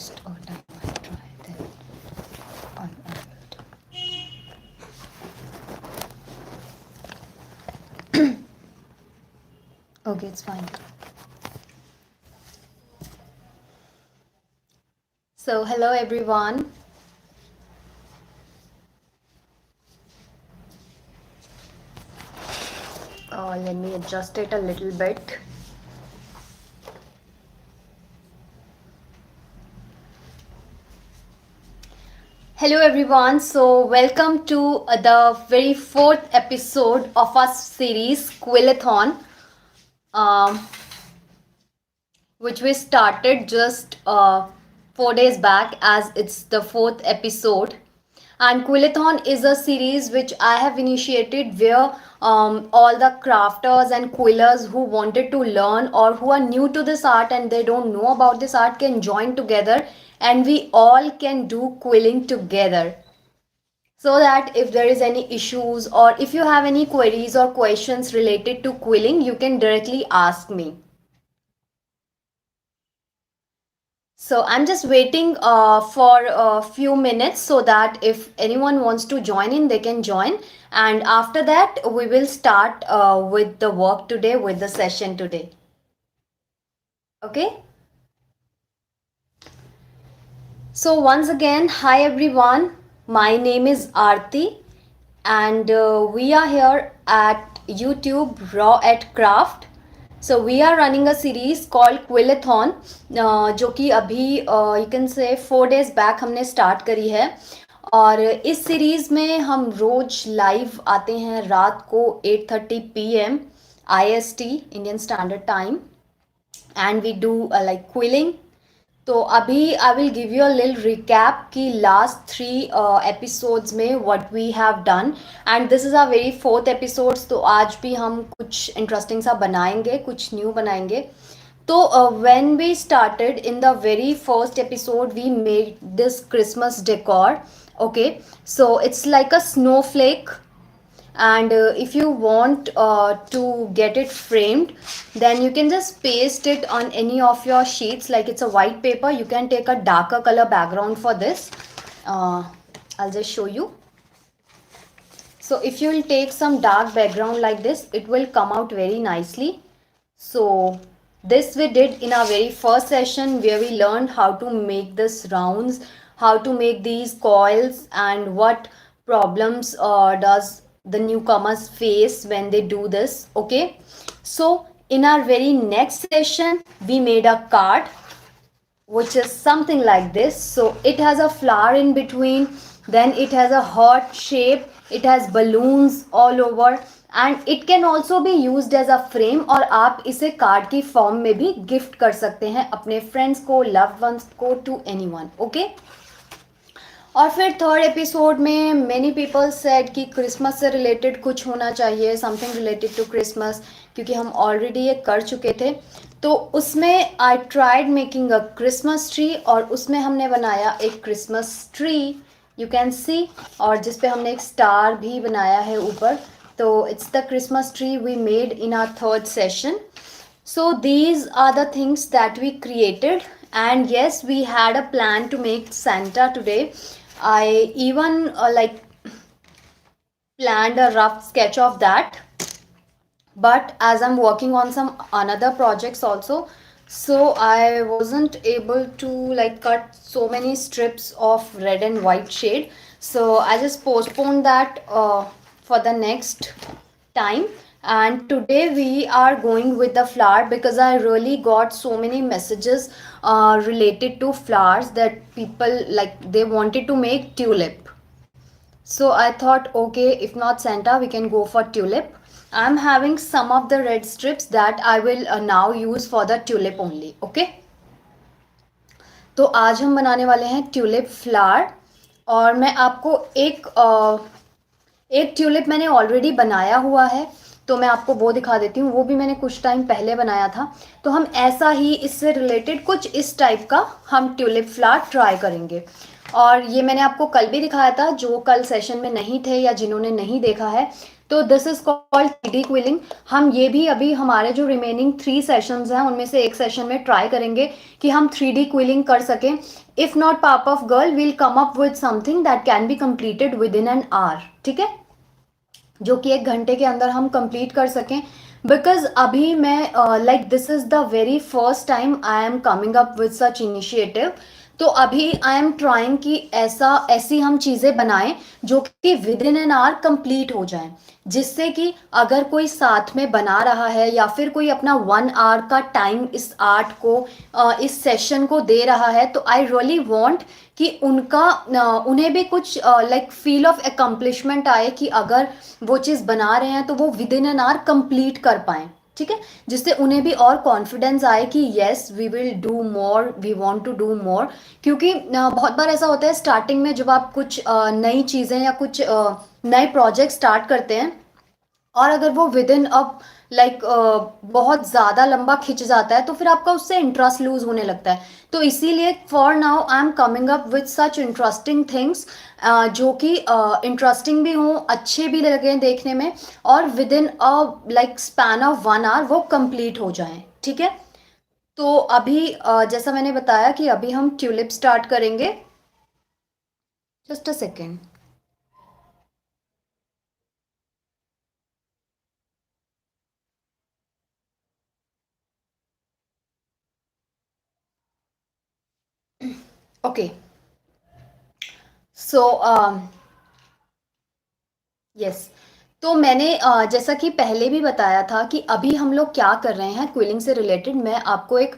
first, or time I try, then I will do. Okay, it's fine. So, hello everyone. Let me adjust it a little bit. Hello everyone, so welcome to the very fourth episode of our series Quillathon, um, which we started just 4 days back, as it's the fourth episode. And Quillathon is a series which I have initiated where all the crafters and quillers who wanted to learn or who are new to this art and they don't know about this art can join together, and we all can do quilling together, so that if there is any issues or if you have any queries or questions related to quilling, you can directly ask me. So I'm just waiting for a few minutes so that if anyone wants to join in, they can join. And after that, we will start with the work today, with the session today. Okay. So once again, hi everyone. My name is Aarti, and we are here at YouTube Raw at Craft. So we are running a series called Quillathon, जो कि अभी you can say 4 days back हमने start करी है. और इस series में हम रोज लाइव आते हैं रात को 8:30 PM IST Indian Standard Time, and we do like quilling. तो अभी I will give you a little recap कि लास्ट 3 एपिसोड्स में what we have done, and this is a very fourth episodes. तो आज भी हम कुछ इंटरेस्टिंग सा बनाएंगे, कुछ न्यू बनाएंगे. तो when we started in the very first episode we made this Christmas decor. Okay, so it's like a snowflake, and if you want to get it framed, then you can just paste it on any of your sheets. Like it's a white paper, you can take a darker color background for this. I'll just show you. So if you will take some dark background like this, it will come out very nicely. So this we did in our very first session, where we learned how to make this rounds, how to make these coils, and what problems does the newcomers face when they do this. Okay, so in our very next session we made a card which is something like this. So it has a flower in between, then it has a heart shape, it has balloons all over, and it can also be used as a frame. और आप इसे card की form में भी gift कर सकते हैं अपने फ्रेंड्स को, लव्ड वंस को, टू एनीवन. ओके. और फिर थर्ड एपिसोड में मेनी पीपल सेड कि क्रिसमस से रिलेटेड कुछ होना चाहिए, समथिंग रिलेटेड टू क्रिसमस, क्योंकि हम ऑलरेडी ये कर चुके थे. तो उसमें I tried making a Christmas tree, और उसमें हमने बनाया एक क्रिसमस ट्री, यू कैन सी, और जिस पे हमने एक स्टार भी बनाया है ऊपर. तो it's the Christmas tree we made in our third session. So these are the things that we created, and yes, we had a plan to make Santa today. I even like planned a rough sketch of that, but as I'm working on some another projects also, so I wasn't able to like cut so many strips of red and white shade, so I just postponed that for the next time. And today we are going with the flower, because I really got so many messages related to flowers, that people like they wanted to make tulip. So I thought, okay, if not Santa, we can go for tulip. I'm having some of the red strips that I will now use for the tulip only. Okay. तो आज हम बनाने वाले हैं tulip flower. और मैं आपको एक ट्यूलिप मैंने ऑलरेडी बनाया हुआ है, तो मैं आपको वो दिखा देती हूँ. वो भी मैंने कुछ टाइम पहले बनाया था. तो हम ऐसा ही इससे रिलेटेड कुछ इस टाइप का हम ट्यूलिप फ्लावर ट्राई करेंगे. और ये मैंने आपको कल भी दिखाया था, जो कल सेशन में नहीं थे या जिन्होंने नहीं देखा है, तो this is called 3D quilling. हम ये भी अभी हमारे जो रिमेनिंग 3 सेशंस हैं उनमें से एक सेशन में ट्राई करेंगे कि हम 3D क्विलिंग कर सकें। If not pop of girl, we'll come up with something that can be completed within an hour, ठीक है, जो कि 1 घंटे के अंदर हम कंप्लीट कर सकें। बिकॉज अभी मैं like this is the very first time I am coming up with such initiative. तो अभी आई एम ट्राइंग कि ऐसी हम चीज़ें बनाएं जो कि within an hour complete हो जाएं, जिससे कि अगर कोई साथ में बना रहा है या फिर कोई अपना 1 आवर का टाइम इस आर्ट को इस सेशन को दे रहा है, तो आई रियली वांट कि उन्हें भी कुछ लाइक फील ऑफ अकम्पलिशमेंट आए कि अगर वो चीज़ बना रहे हैं तो वो with in an hour complete कर पाएं, ठीक है, जिससे उन्हें भी और कॉन्फिडेंस आए कि yes we will do more, we want to do more. क्योंकि बहुत बार ऐसा होता है स्टार्टिंग में जब आप कुछ नई चीज़ें या कुछ नए प्रोजेक्ट स्टार्ट करते हैं और अगर वो विद इन अब लाइक बहुत ज़्यादा लंबा खिंच जाता है तो फिर आपका उससे इंटरेस्ट लूज होने लगता है। तो इसीलिए for now I am coming up with such interesting things जो कि इंटरेस्टिंग भी हों, अच्छे भी लगे देखने में, और within a like span of 1 hour वो कंप्लीट हो जाएं, ठीक है। तो अभी जैसा मैंने बताया कि अभी हम ट्यूलिप स्टार्ट करेंगे। Just a second. Okay, so yes, तो मैंने जैसा कि पहले भी बताया था कि अभी हम लोग क्या कर रहे हैं क्विलिंग से रिलेटेड। मैं आपको एक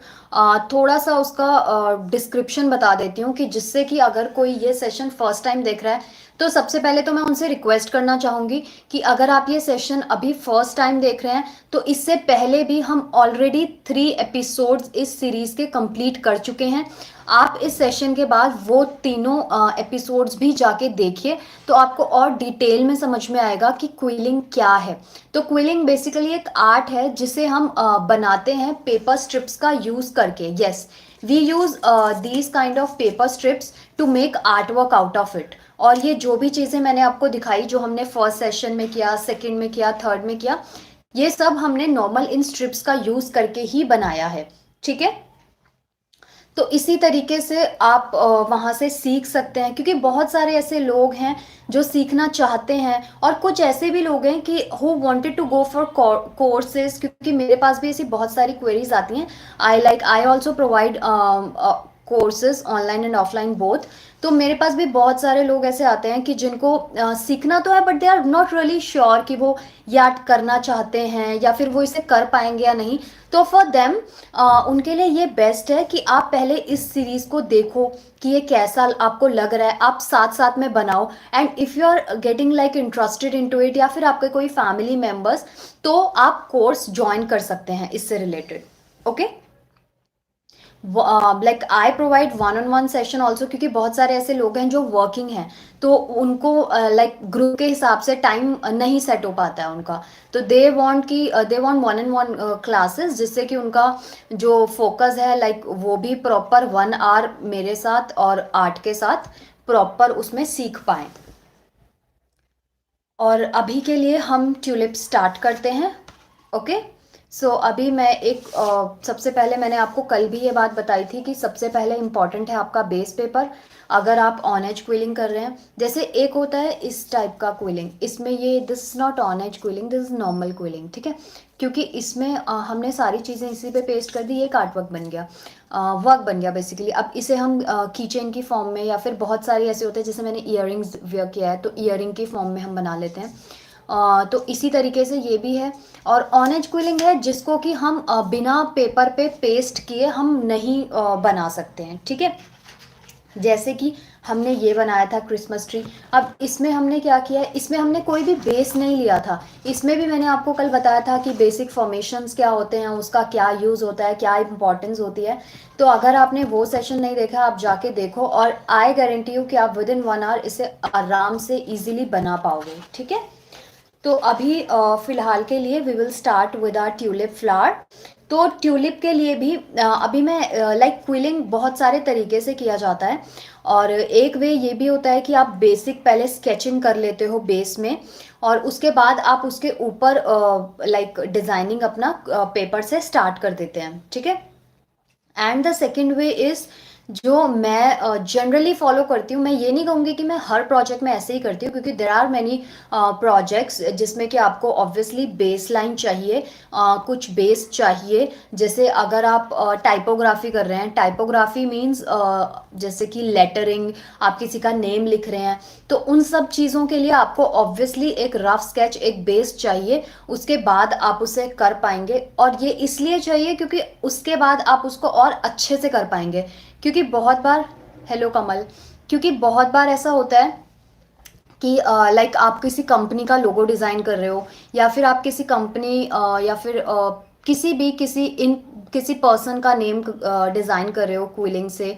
थोड़ा सा उसका डिस्क्रिप्शन बता देती हूँ कि जिससे कि अगर कोई ये सेशन फर्स्ट टाइम देख रहा है तो सबसे पहले तो मैं उनसे रिक्वेस्ट करना चाहूँगी कि अगर आप ये सेशन अभी फर्स्ट टाइम देख रहे हैं तो इससे पहले भी हम ऑलरेडी 3 एपिसोड्स इस सीरीज़ के कंप्लीट कर चुके हैं। आप इस सेशन के बाद वो तीनों एपिसोड्स भी जाके देखिए तो आपको और डिटेल में समझ में आएगा कि क्विलिंग क्या है। तो क्विलिंग बेसिकली एक आर्ट है जिसे हम बनाते हैं पेपर स्ट्रिप्स का यूज़ करके। Yes, we use these kind of paper strips to make art work out of it. और ये जो भी चीज़ें मैंने आपको दिखाई, जो हमने फर्स्ट सेशन में किया, सेकेंड में किया, थर्ड में किया, ये सब हमने नॉर्मल इन स्ट्रिप्स का यूज़ करके ही बनाया है, ठीक है। तो इसी तरीके से आप वहाँ से सीख सकते हैं, क्योंकि बहुत सारे ऐसे लोग हैं जो सीखना चाहते हैं और कुछ ऐसे भी लोग हैं कि who wanted to go for courses, क्योंकि मेरे पास भी ऐसी बहुत सारी क्वेरीज आती हैं। आई also provide courses online and offline both. तो मेरे पास भी बहुत सारे लोग ऐसे आते हैं कि जिनको सीखना तो है but they are not really sure कि वो या करना चाहते हैं या फिर वो इसे कर पाएंगे या नहीं। तो फॉर देम उनके लिए ये बेस्ट है कि आप पहले इस सीरीज़ को देखो कि ये कैसा आपको लग रहा है, आप साथ साथ में बनाओ। And if you are getting like interested into it, या फिर आपके कोई फैमिली मेम्बर्स, तो आप कोर्स ज्वाइन कर सकते हैं इससे related. Okay, like I provide 1-on-1 session also, क्योंकि बहुत सारे ऐसे लोग हैं जो वर्किंग हैं तो उनको लाइक ग्रुप के हिसाब से टाइम नहीं सेट हो पाता है उनका। तो दे वांट कि दे वांट 1-on-1 क्लासेस, जिससे कि उनका जो फोकस है लाइक वो भी प्रॉपर 1 आवर मेरे साथ और आर्ट के साथ प्रॉपर उसमें सीख पाएँ। और अभी के लिए हम ट्यूलिप स्टार्ट करते हैं। ओके, सो अभी मैं एक सबसे पहले मैंने आपको कल भी ये बात बताई थी कि सबसे पहले इम्पॉर्टेंट है आपका बेस पेपर। अगर आप ऑन एज क्विलिंग कर रहे हैं, जैसे एक होता है इस टाइप का क्विलिंग, इसमें ये this is not on edge quilling, this is normal quilling, ठीक है। क्योंकि इसमें हमने सारी चीज़ें इसी पे पेस्ट कर दी, एक आर्ट वर्क बन गया, वर्क बन गया बेसिकली। अब इसे हम की चेन की फॉर्म में, या फिर बहुत सारे ऐसे होते हैं जैसे मैंने ईयर वेयर किया है तो ईयरिंग की फॉर्म में हम बना लेते हैं। तो इसी तरीके से ये भी है। और ऑन एज क्विलिंग है जिसको कि हम बिना पेपर पे पेस्ट किए हम नहीं बना सकते हैं, ठीक है। जैसे कि हमने ये बनाया था क्रिसमस ट्री। अब इसमें हमने क्या किया है, इसमें हमने कोई भी बेस नहीं लिया था। इसमें भी मैंने आपको कल बताया था कि बेसिक फॉर्मेशंस क्या होते हैं, उसका क्या यूज़ होता है, क्या इंपॉर्टेंस होती है। तो अगर आपने वो सेशन नहीं देखा, आप जाके देखो, और आई गारंटी यू कि आप विद इन 1 आवर इसे आराम से ईजिली बना पाओगे, ठीक है। तो अभी फ़िलहाल के लिए we will start with our tulip flower. तो ट्यूलिप के लिए भी अभी मैं लाइक क्विलिंग बहुत सारे तरीके से किया जाता है, और एक वे ये भी होता है कि आप बेसिक पहले स्केचिंग कर लेते हो बेस में, और उसके बाद आप उसके ऊपर लाइक डिज़ाइनिंग अपना पेपर से स्टार्ट कर देते हैं, ठीक है। And the second way is जो मैं जनरली फॉलो करती हूँ, मैं ये नहीं कहूँगी कि मैं हर प्रोजेक्ट में ऐसे ही करती हूँ, क्योंकि देर आर मैनी प्रोजेक्ट्स जिसमें कि आपको ऑब्वियसली बेस लाइन चाहिए, कुछ बेस चाहिए। जैसे अगर आप टाइपोग्राफी कर रहे हैं, टाइपोग्राफी मीन्स जैसे कि लेटरिंग, आप किसी का नेम लिख रहे हैं, तो उन सब चीज़ों के लिए आपको ऑब्वियसली एक रफ स्केच, एक बेस चाहिए, उसके बाद आप उसे कर पाएंगे। और ये इसलिए चाहिए क्योंकि उसके बाद आप उसको और अच्छे से कर पाएंगे। क्योंकि बहुत बार, हेलो कमल, क्योंकि बहुत बार ऐसा होता है कि लाइक आप किसी कंपनी का लोगो डिज़ाइन कर रहे हो, या फिर आप किसी कंपनी या फिर किसी पर्सन का नेम डिज़ाइन कर रहे हो क्विलिंग से,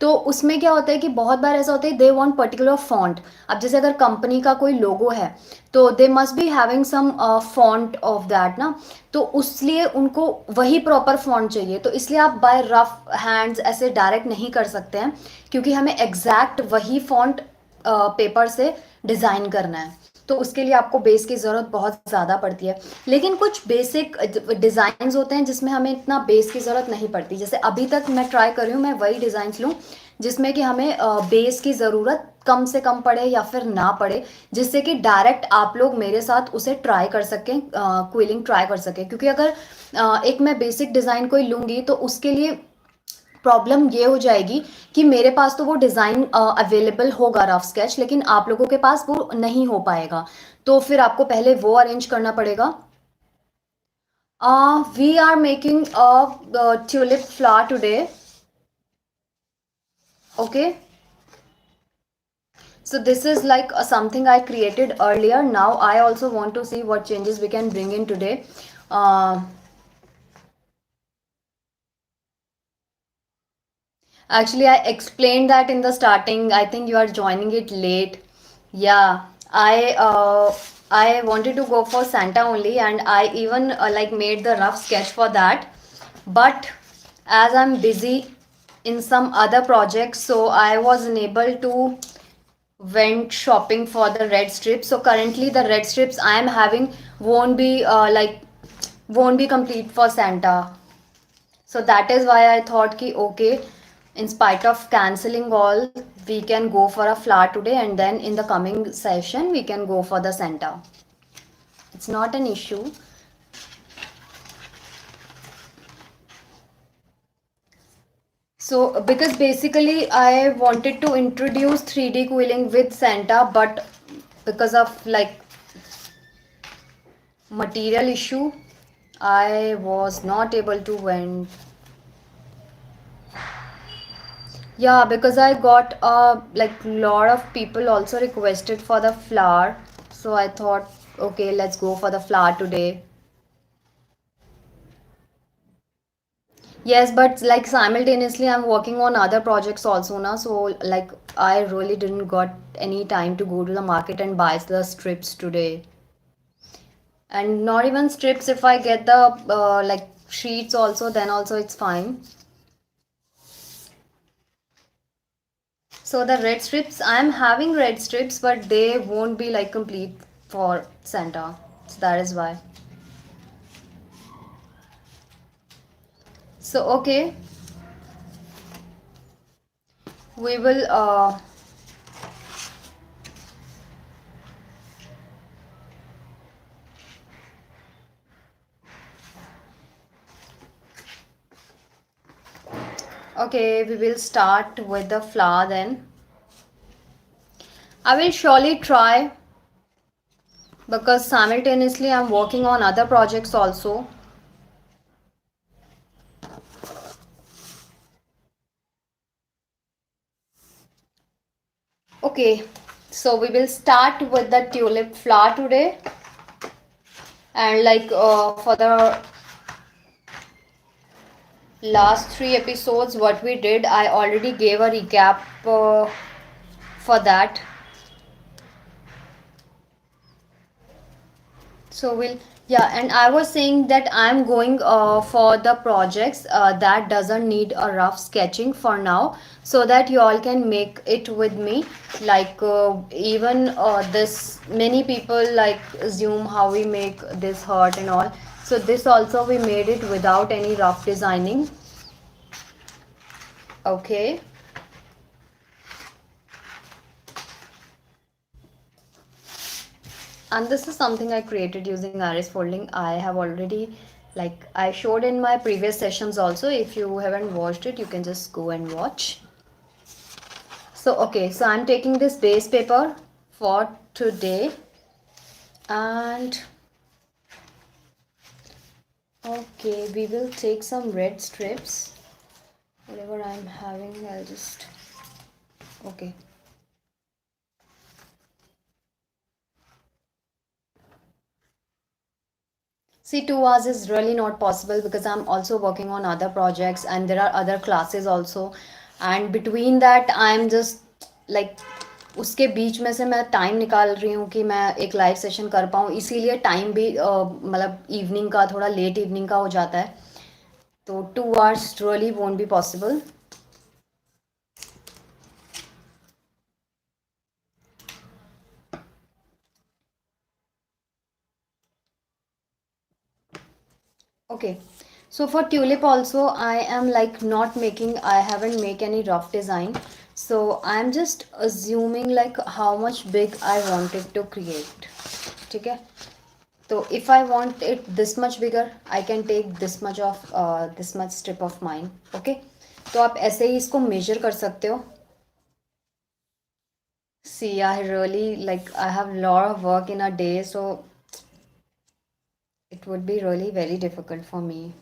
तो उसमें क्या होता है कि बहुत बार ऐसा होता है दे वांट पर्टिकुलर फॉन्ट। अब जैसे अगर कंपनी का कोई लोगो है, तो they must be having some font of that ना, तो उसलिए उनको वही प्रॉपर फॉन्ट चाहिए। तो इसलिए आप बाय रफ हैंड्स ऐसे डायरेक्ट नहीं कर सकते हैं, क्योंकि हमें एग्जैक्ट वही फॉन्ट पेपर से डिज़ाइन करना है। तो उसके लिए आपको बेस की ज़रूरत बहुत ज़्यादा पड़ती है। लेकिन कुछ बेसिक डिज़ाइंस होते हैं जिसमें हमें इतना बेस की ज़रूरत नहीं पड़ती। जैसे अभी तक मैं ट्राई कर रही हूँ मैं वही डिज़ाइंस लूँ जिसमें कि हमें बेस की ज़रूरत कम से कम पड़े या फिर ना पड़े, जिससे कि डायरेक्ट आप लोग मेरे साथ उसे ट्राई कर सकें, क्विलिंग ट्राई कर सकें। क्योंकि अगर एक मैं बेसिक डिज़ाइन कोई लूँगी तो उसके लिए प्रॉब्लम ये हो जाएगी कि मेरे पास तो वो डिज़ाइन अवेलेबल होगा रफ स्केच, लेकिन आप लोगों के पास वो नहीं हो पाएगा। तो फिर आपको पहले वो अरेंज करना पड़ेगा। We are making a tulip flower today, okay. So this is like something I created earlier. Now I also want to see what changes we can bring in today. Uh, Actually, I explained that in the starting. I think you are joining it late. Yeah, I wanted to go for Santa only, and I even like made the rough sketch for that. But as I'm busy in some other projects, so I was unable to went shopping for the red strips. So currently, the red strips I am having won't be won't be complete for Santa. So that is why I thought ki okay, in spite of cancelling all, we can go for a flower today, and then in the coming session we can go for the Santa. It's not an issue. So because basically I wanted to introduce 3D quilling with Santa, but because of like material issue, I was not able to win. Yeah, because I got like lot of people also requested for the flower, so I thought, okay, let's go for the flower today. Yes, but like simultaneously I'm working on other projects also now, so like I really didn't got any time to go to the market and buy the strips today. And not even strips, if I get the like sheets also, then also it's fine. So the red strips, I'm having red strips, but they won't be like complete for Santa. So that is why. So okay, we will okay, we will start with the flower then. I will surely try, because simultaneously I'm working on other projects also. Okay, so we will start with the tulip flower today, and like for the last three episodes what we did, I already gave a recap for that. So we'll Yeah, and I was saying that I'm going for the projects that doesn't need a rough sketching for now, so that you all can make it with me. Like even this, many people like assume how we make this heart and all. So this also we made it without any rough designing. Okay. And this is something I created using iris folding. I have already, like I showed in my previous sessions also. If you haven't watched it, you can just go and watch. So okay, so I'm taking this base paper for today, and okay, we will take some red strips. Whatever I'm having, I'll just, okay. See, 2 hours is really not possible because I'm also working on other projects and there are other classes also. And between that, I'm just like उसके बीच में से मैं time निकाल रही हूँ कि मैं एक लाइव सेशन कर पाऊँ, इसीलिए टाइम भी मतलब इवनिंग का, थोड़ा लेट इवनिंग का हो जाता है. तो 2 hours really won't be possible. Okay, so for tulip also I am like not making, I haven't make any rough design. So I'm just assuming like how much big I wanted to create. ठीक है. So if I want it this much bigger, I can take this much strip of mine. Okay. तो आप ऐसे ही इसको measure कर सकते हो. See, I really like I have a lot of work in a day, so it would be really very difficult for me.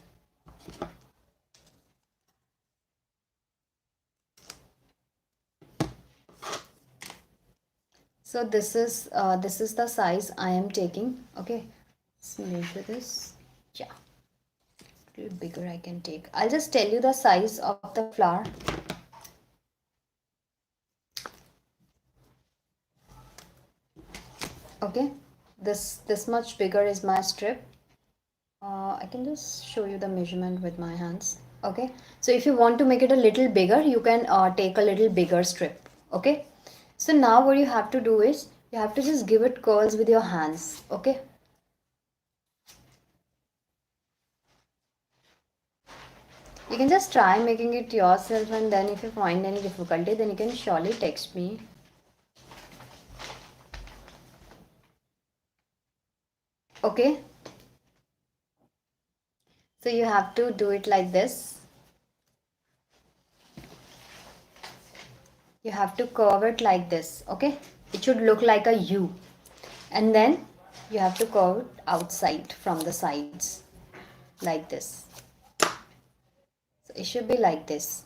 So this is the size I am taking. Okay, let's measure this. Yeah, a little bigger I can take. I'll just tell you the size of the flower. Okay, this much bigger is my strip. I can just show you the measurement with my hands. Okay, so if you want to make it a little bigger, you can take a little bigger strip. Okay, so now what you have to do is you have to just give it curls with your hands. Okay. You can just try making it yourself, and then if you find any difficulty, then you can surely text me. Okay. So you have to do it like this. You have to curve it like this. Okay. It should look like a U. And then you have to curve it outside from the sides like this. So it should be like this.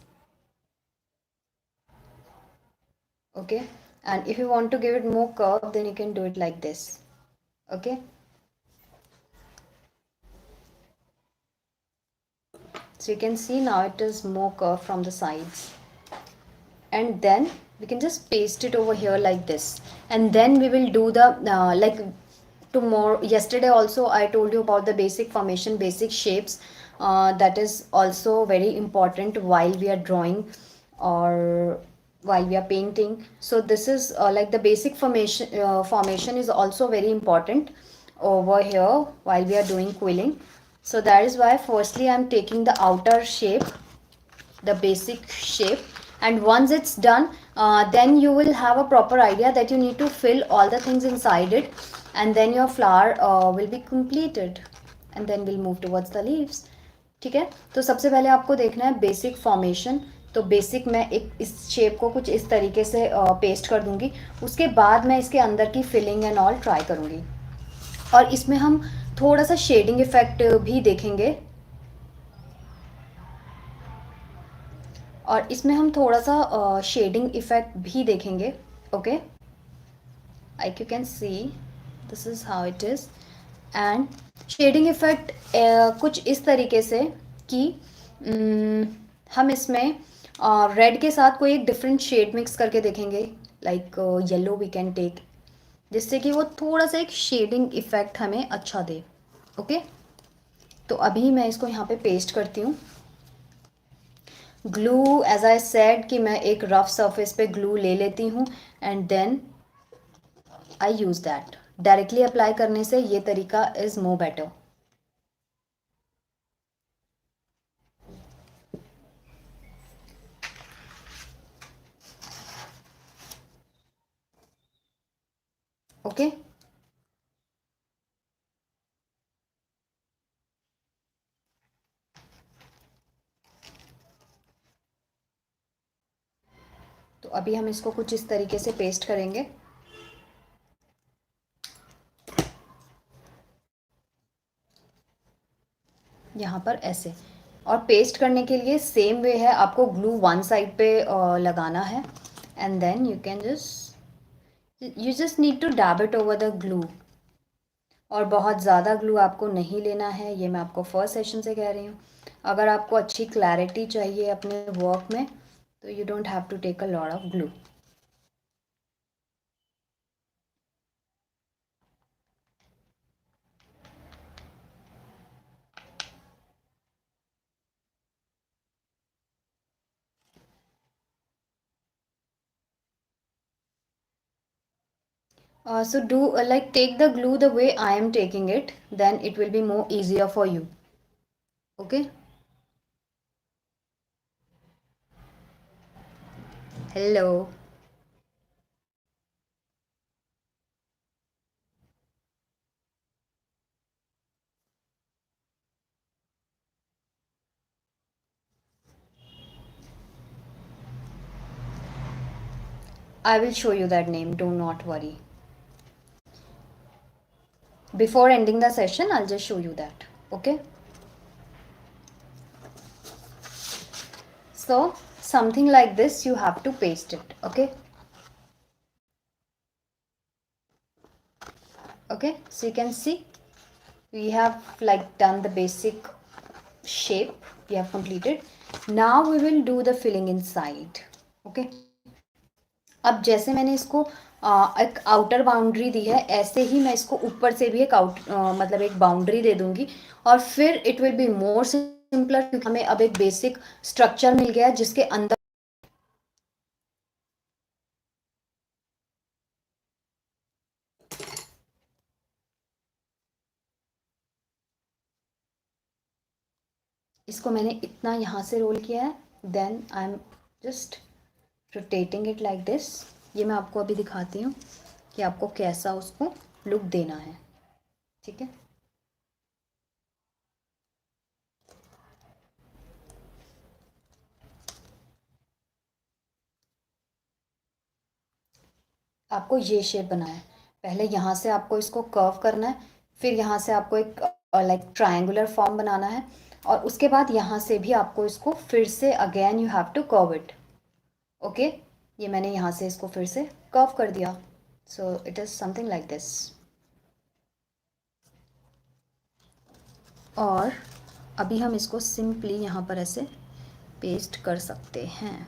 Okay. And if you want to give it more curve, then you can do it like this. Okay. So you can see now it is more curved from the sides. And then we can just paste it over here like this, and then we will do the like tomorrow. Yesterday also I told you about the basic formation, basic shapes, that is also very important while we are drawing or while we are painting. So this is like the basic formation is also very important over here while we are doing quilling. So that is why firstly I'm taking the outer shape, the basic shape, and once it's done, then you will have a proper idea that you need to fill all the things inside it, and then your flower will be completed, and then we'll move towards the leaves. ठीक है. तो सबसे पहले आपको देखना है basic formation. तो basic मैं एक इस शेप को कुछ इस तरीके से पेस्ट कर दूंगी. उसके बाद मैं इसके अंदर की फिलिंग एंड ऑल ट्राई करूंगी, और इसमें हम थोड़ा सा शेडिंग इफेक्ट भी देखेंगे, और इसमें हम थोड़ा सा शेडिंग इफेक्ट भी देखेंगे. Okay, like you can see this is how it is. And shading effect कुछ इस तरीके से कि हम इसमें रेड के साथ कोई एक डिफरेंट शेड मिक्स करके देखेंगे, like yellow we can take, जिससे कि वो थोड़ा सा एक शेडिंग इफेक्ट हमें अच्छा दे. ओके, तो अभी मैं इसको यहाँ पे पेस्ट करती हूँ। ग्लू, एज आई सेड कि मैं एक रफ सरफेस पे ग्लू ले लेती हूँ and then I use that. Directly apply करने से ये तरीका इज़ मोर बेटर। ओके, तो अभी हम इसको कुछ इस तरीके से पेस्ट करेंगे। यहाँ पर ऐसे, और पेस्ट करने के लिए सेम वे है, आपको ग्लू वन साइड पे लगाना है and then you just need to dab it over the glue. और बहुत ज़्यादा ग्लू आपको नहीं लेना है, ये मैं आपको फर्स्ट सेशन से कह रही हूँ। अगर आपको अच्छी क्लैरिटी चाहिए अपने वर्क में तो you don't have to take a lot of glue. So do like take the glue the way I am taking it, then it will be more easier for you. Okay. Hello. I will show you that name, do not worry. Before ending the session, I'll just show you that. Okay. So something like this, you have to paste it. Okay. Okay. So you can see we have like done the basic shape. We have completed. Now we will do the filling inside. Okay. अब जैसे मैंने इसको एक outer boundary दी है, ऐसे ही मैं इसको ऊपर से भी एक मतलब एक बाउंड्री दे दूंगी और फिर it will be more simpler, क्योंकि हमें अब एक बेसिक स्ट्रक्चर मिल गया है जिसके अंदर इसको मैंने इतना यहाँ से रोल किया है, then I am just rotating it like this. ये मैं आपको अभी दिखाती हूँ कि आपको कैसा उसको लुक देना है। ठीक है, आपको ये शेप बनाना है। पहले यहाँ से आपको इसको कर्व करना है, फिर यहाँ से आपको एक लाइक ट्रायंगुलर फॉर्म बनाना है और उसके बाद यहाँ से भी आपको इसको फिर से again you have to curve it. Okay, ये मैंने यहाँ से इसको फिर से कर्व कर दिया। So it is something like this. और अभी हम इसको सिंपली यहाँ पर ऐसे पेस्ट कर सकते हैं।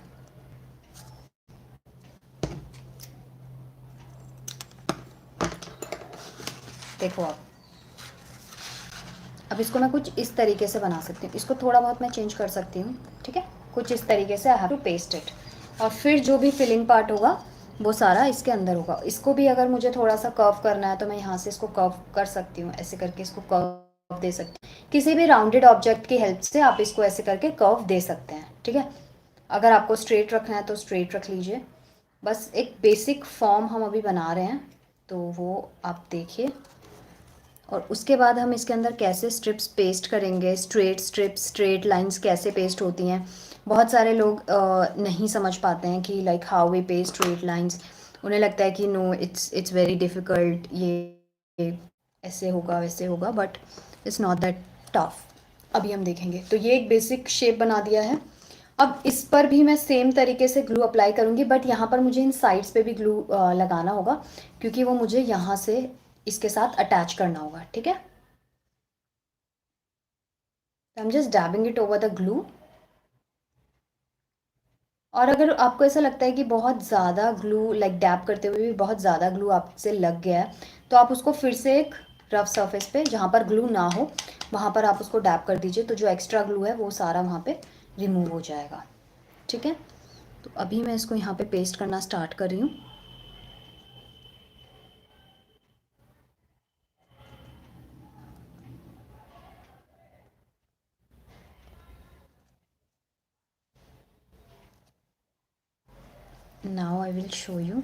देखो आप, अब इसको मैं कुछ इस तरीके से बना सकती हूँ, इसको थोड़ा बहुत मैं चेंज कर सकती हूँ। ठीक है, कुछ इस तरीके से I have to paste it, और फिर जो भी फिलिंग पार्ट होगा वो सारा इसके अंदर होगा। इसको भी अगर मुझे थोड़ा सा कर्व करना है तो मैं यहाँ से इसको कर्व कर सकती हूँ, ऐसे करके इसको कर्व दे सकती हूँ। किसी भी राउंडेड ऑब्जेक्ट की हेल्प से आप इसको ऐसे करके कर्व दे सकते हैं। ठीक है, अगर आपको स्ट्रेट रखना है तो स्ट्रेट रख लीजिए। बस एक बेसिक फॉर्म हम अभी बना रहे हैं, तो वो आप देखिए। और उसके बाद हम इसके अंदर कैसे स्ट्रिप्स पेस्ट करेंगे, स्ट्रेट स्ट्रिप्स, स्ट्रेट लाइंस कैसे पेस्ट होती हैं। बहुत सारे लोग नहीं समझ पाते हैं कि like how we paste straight lines. उन्हें लगता है कि नो इट्स वेरी डिफ़िकल्ट, ये ऐसे होगा वैसे होगा, but it's not that tough. अभी हम देखेंगे। तो ये एक बेसिक शेप बना दिया है। अब इस पर भी मैं सेम तरीके से ग्लू अप्लाई करूँगी, बट यहाँ पर मुझे इन साइड्स पे भी ग्लू लगाना होगा, क्योंकि वो मुझे यहाँ से इसके साथ अटैच करना होगा। ठीक है, आई am just डैबिंग it over the glue. और अगर आपको ऐसा लगता है कि बहुत ज़्यादा ग्लू लाइक डैब करते हुए भी बहुत ज़्यादा ग्लू आपसे लग गया है, तो आप उसको फिर से एक रफ सरफेस पे जहाँ पर ग्लू ना हो वहाँ पर आप उसको डैप कर दीजिए, तो जो एक्स्ट्रा ग्लू है वो सारा वहाँ पे रिमूव हो जाएगा। ठीक है, तो अभी मैं इसको यहाँ पे पेस्ट करना स्टार्ट कर रही हूँ। Now I will show you.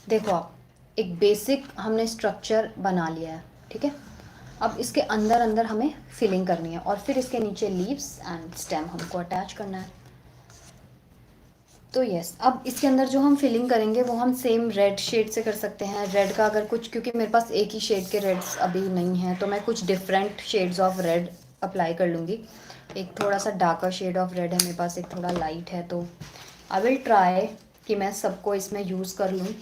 देखो आप, एक बेसिक हमने स्ट्रक्चर बना लिया है। ठीक है, अब इसके अंदर अंदर हमें फिलिंग करनी है और फिर इसके नीचे लीव्स एंड स्टेम हमको अटैच करना है। तो यस, अब इसके अंदर जो हम फिलिंग करेंगे वो हम सेम रेड शेड से कर सकते हैं। रेड का अगर कुछ, क्योंकि मेरे पास एक ही शेड के रेड्स अभी नहीं हैं, तो मैं कुछ different shades of red apply कर लूँगी। एक थोड़ा सा डार्कर शेड ऑफ रेड है मेरे पास, एक थोड़ा लाइट है, तो आई विल ट्राई कि मैं सबको इसमें यूज़ कर लूँ।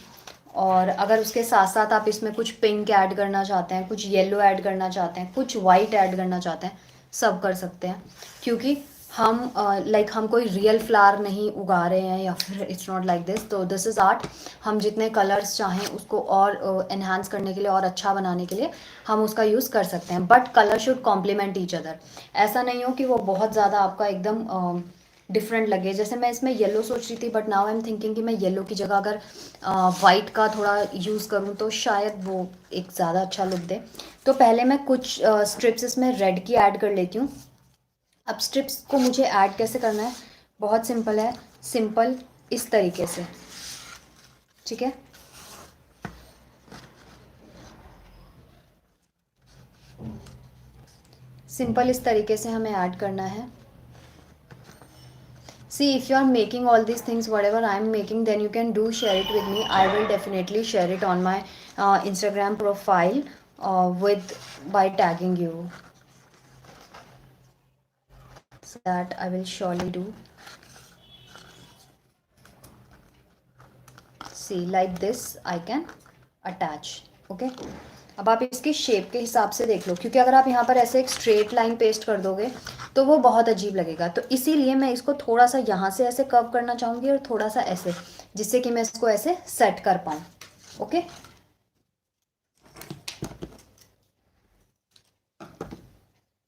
और अगर उसके साथ साथ आप इसमें कुछ पिंक ऐड करना चाहते हैं, कुछ येलो ऐड करना चाहते हैं, कुछ वाइट ऐड करना चाहते हैं, सब कर सकते हैं। क्योंकि हम हम कोई रियल फ्लावर नहीं उगा रहे हैं, या फिर इट्स नॉट लाइक दिस, तो दिस इज़ आर्ट। हम जितने कलर्स चाहें उसको और एनहांस करने के लिए और अच्छा बनाने के लिए हम उसका यूज़ कर सकते हैं, but colour should complement each other. ऐसा नहीं हो कि वो बहुत ज़्यादा आपका एकदम डिफरेंट लगे। जैसे मैं इसमें येलो सोच रही थी, but now I am thinking कि मैं येलो की जगह अगर वाइट का थोड़ा यूज़ करूँ तो शायद वो एक ज़्यादा अच्छा लुक दे। तो पहले मैं कुछ स्ट्रिप्स इसमें रेड की ऐड कर लेती हूँ। अब स्ट्रिप्स को मुझे ऐड कैसे करना है, बहुत सिंपल है। सिंपल इस तरीके से, ठीक है। सिंपल इस तरीके से हमें ऐड करना है। See, if you are making all these things, whatever I am making, then you can do share it with me. I will definitely share it on my Instagram profile with by tagging you. So that I will surely do. See, like this I can attach. Okay. अब आप इसकी shape के हिसाब से देख लो, क्योंकि अगर आप यहाँ पर ऐसे एक स्ट्रेट लाइन पेस्ट कर दोगे तो वो बहुत अजीब लगेगा। तो इसीलिए मैं इसको थोड़ा सा यहाँ से ऐसे कर्व करना चाहूँगी और थोड़ा सा ऐसे, जिससे कि मैं इसको ऐसे सेट कर पाऊँ। ओके,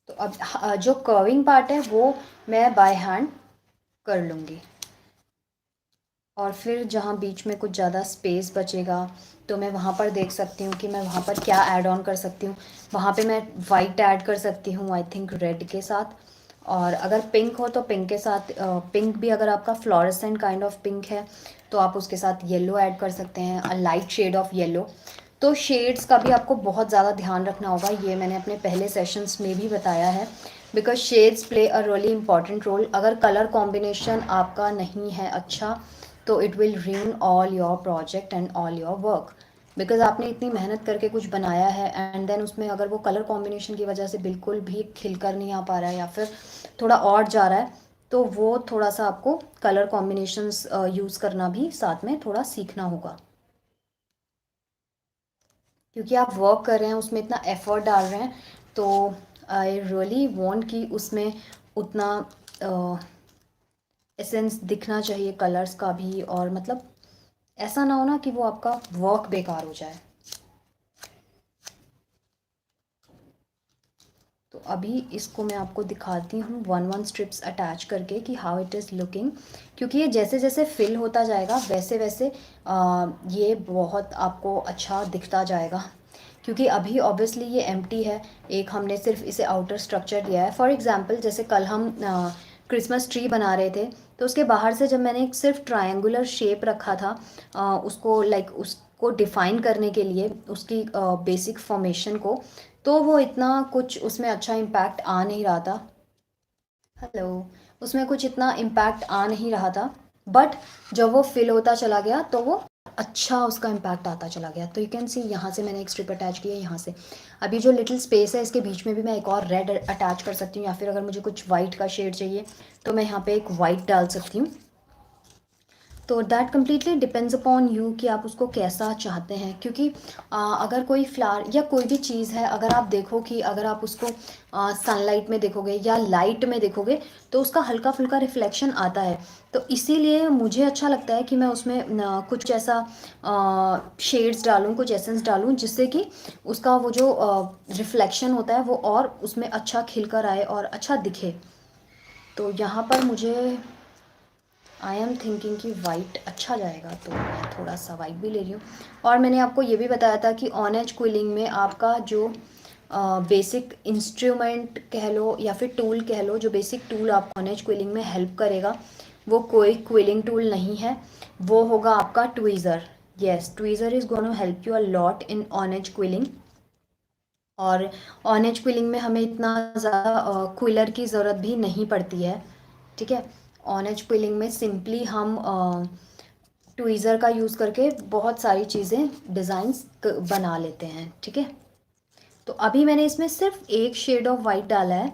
तो अब जो कर्विंग पार्ट है वो मैं बाय हैंड कर लूँगी, और फिर जहाँ बीच में कुछ ज़्यादा स्पेस बचेगा तो मैं वहाँ पर देख सकती हूँ कि मैं वहाँ पर क्या ऐड ऑन कर सकती हूँ। वहाँ पे मैं वाइट ऐड कर सकती हूँ, आई थिंक रेड के साथ, और अगर पिंक हो तो पिंक के साथ, पिंक भी अगर आपका फ्लोरेसेंट काइंड ऑफ पिंक है तो आप उसके साथ येलो ऐड कर सकते हैं, अ लाइट शेड ऑफ येलो। तो शेड्स का भी आपको बहुत ज़्यादा ध्यान रखना होगा, ये मैंने अपने पहले सेशंस में भी बताया है, because shades play a really important role. अगर कलर कॉम्बिनेशन आपका नहीं है अच्छा तो it will ruin all your project and all your work, because आपने इतनी मेहनत करके कुछ बनाया है एंड देन उसमें अगर वो कलर कॉम्बिनेशन की वजह से बिल्कुल भी खिलकर नहीं आ पा रहा है या फिर थोड़ा और जा रहा है, तो वो थोड़ा सा आपको कलर कॉम्बिनेशंस यूज़ करना भी साथ में थोड़ा सीखना होगा, क्योंकि आप वर्क कर रहे हैं उसमें इतना एफर्ट डाल रहे हैं। तो आई रियली वांट कि उसमें उतना एसेंस दिखना चाहिए कलर्स का भी, और मतलब ऐसा ना हो ना कि वो आपका वर्क बेकार हो जाए। तो अभी इसको मैं आपको दिखाती हूँ वन वन स्ट्रिप्स अटैच करके कि हाउ इट इज़ लुकिंग, क्योंकि ये जैसे जैसे फिल होता जाएगा वैसे वैसे ये बहुत आपको अच्छा दिखता जाएगा। क्योंकि अभी ऑब्वियसली ये एम्प्टी है, एक हमने सिर्फ इसे आउटर स्ट्रक्चर दिया है। फॉर एग्जांपल जैसे कल हम क्रिसमस ट्री बना रहे थे, तो उसके बाहर से जब मैंने एक सिर्फ ट्रायंगुलर शेप रखा था उसको उसको डिफ़ाइन करने के लिए, उसकी बेसिक फॉर्मेशन को, तो वो इतना कुछ उसमें अच्छा इम्पैक्ट आ नहीं रहा था। हेलो, उसमें कुछ इतना इम्पैक्ट आ नहीं रहा था, बट जब वो फिल होता चला गया तो वो अच्छा उसका इम्पैक्ट आता चला गया। तो यू कैन सी यहाँ से मैंने एक स्ट्रिप अटैच की है, यहाँ से अभी जो लिटिल स्पेस है इसके बीच में भी मैं एक और रेड अटैच कर सकती हूँ, या फिर अगर मुझे कुछ वाइट का शेड चाहिए तो मैं यहाँ पे एक वाइट डाल सकती हूँ। तो that completely depends upon you कि आप उसको कैसा चाहते हैं, क्योंकि अगर कोई फ्लावर या कोई भी चीज़ है, अगर आप देखो कि अगर आप उसको सनलाइट में देखोगे या लाइट में देखोगे तो उसका हल्का फुल्का रिफ्लेक्शन आता है। तो इसीलिए मुझे अच्छा लगता है कि मैं उसमें कुछ ऐसा शेड्स डालूं, कुछ एसेंस डालूं, जिससे कि उसका वो जो रिफ्लेक्शन होता है वो और उसमें अच्छा खिल कर आए और अच्छा दिखे। तो यहाँ पर मुझे आई एम थिंकिंग कि वाइट अच्छा जाएगा, तो मैं थोड़ा सा वाइट भी ले रही हूँ। और मैंने आपको ये भी बताया था कि ऑन एज क्विलिंग में आपका जो बेसिक इंस्ट्रूमेंट कह लो या फिर टूल कह लो, जो बेसिक टूल आपको ऑन एज क्विलिंग में हेल्प करेगा वो कोई क्विलिंग टूल नहीं है, वो होगा आपका tweezer. Yes, tweezer is gonna help you a lot in on edge quilling. और ऑन एज क्विलिंग में हमें इतना ज़्यादा क्विलर की ज़रूरत भी नहीं पड़ती है, ठीक है। ऑन एज क्विलिंग में सिंपली हम ट्वीज़र का यूज़ करके बहुत सारी चीज़ें डिज़ाइंस बना लेते हैं, ठीक है। तो अभी मैंने इसमें सिर्फ एक शेड ऑफ वाइट डाला है।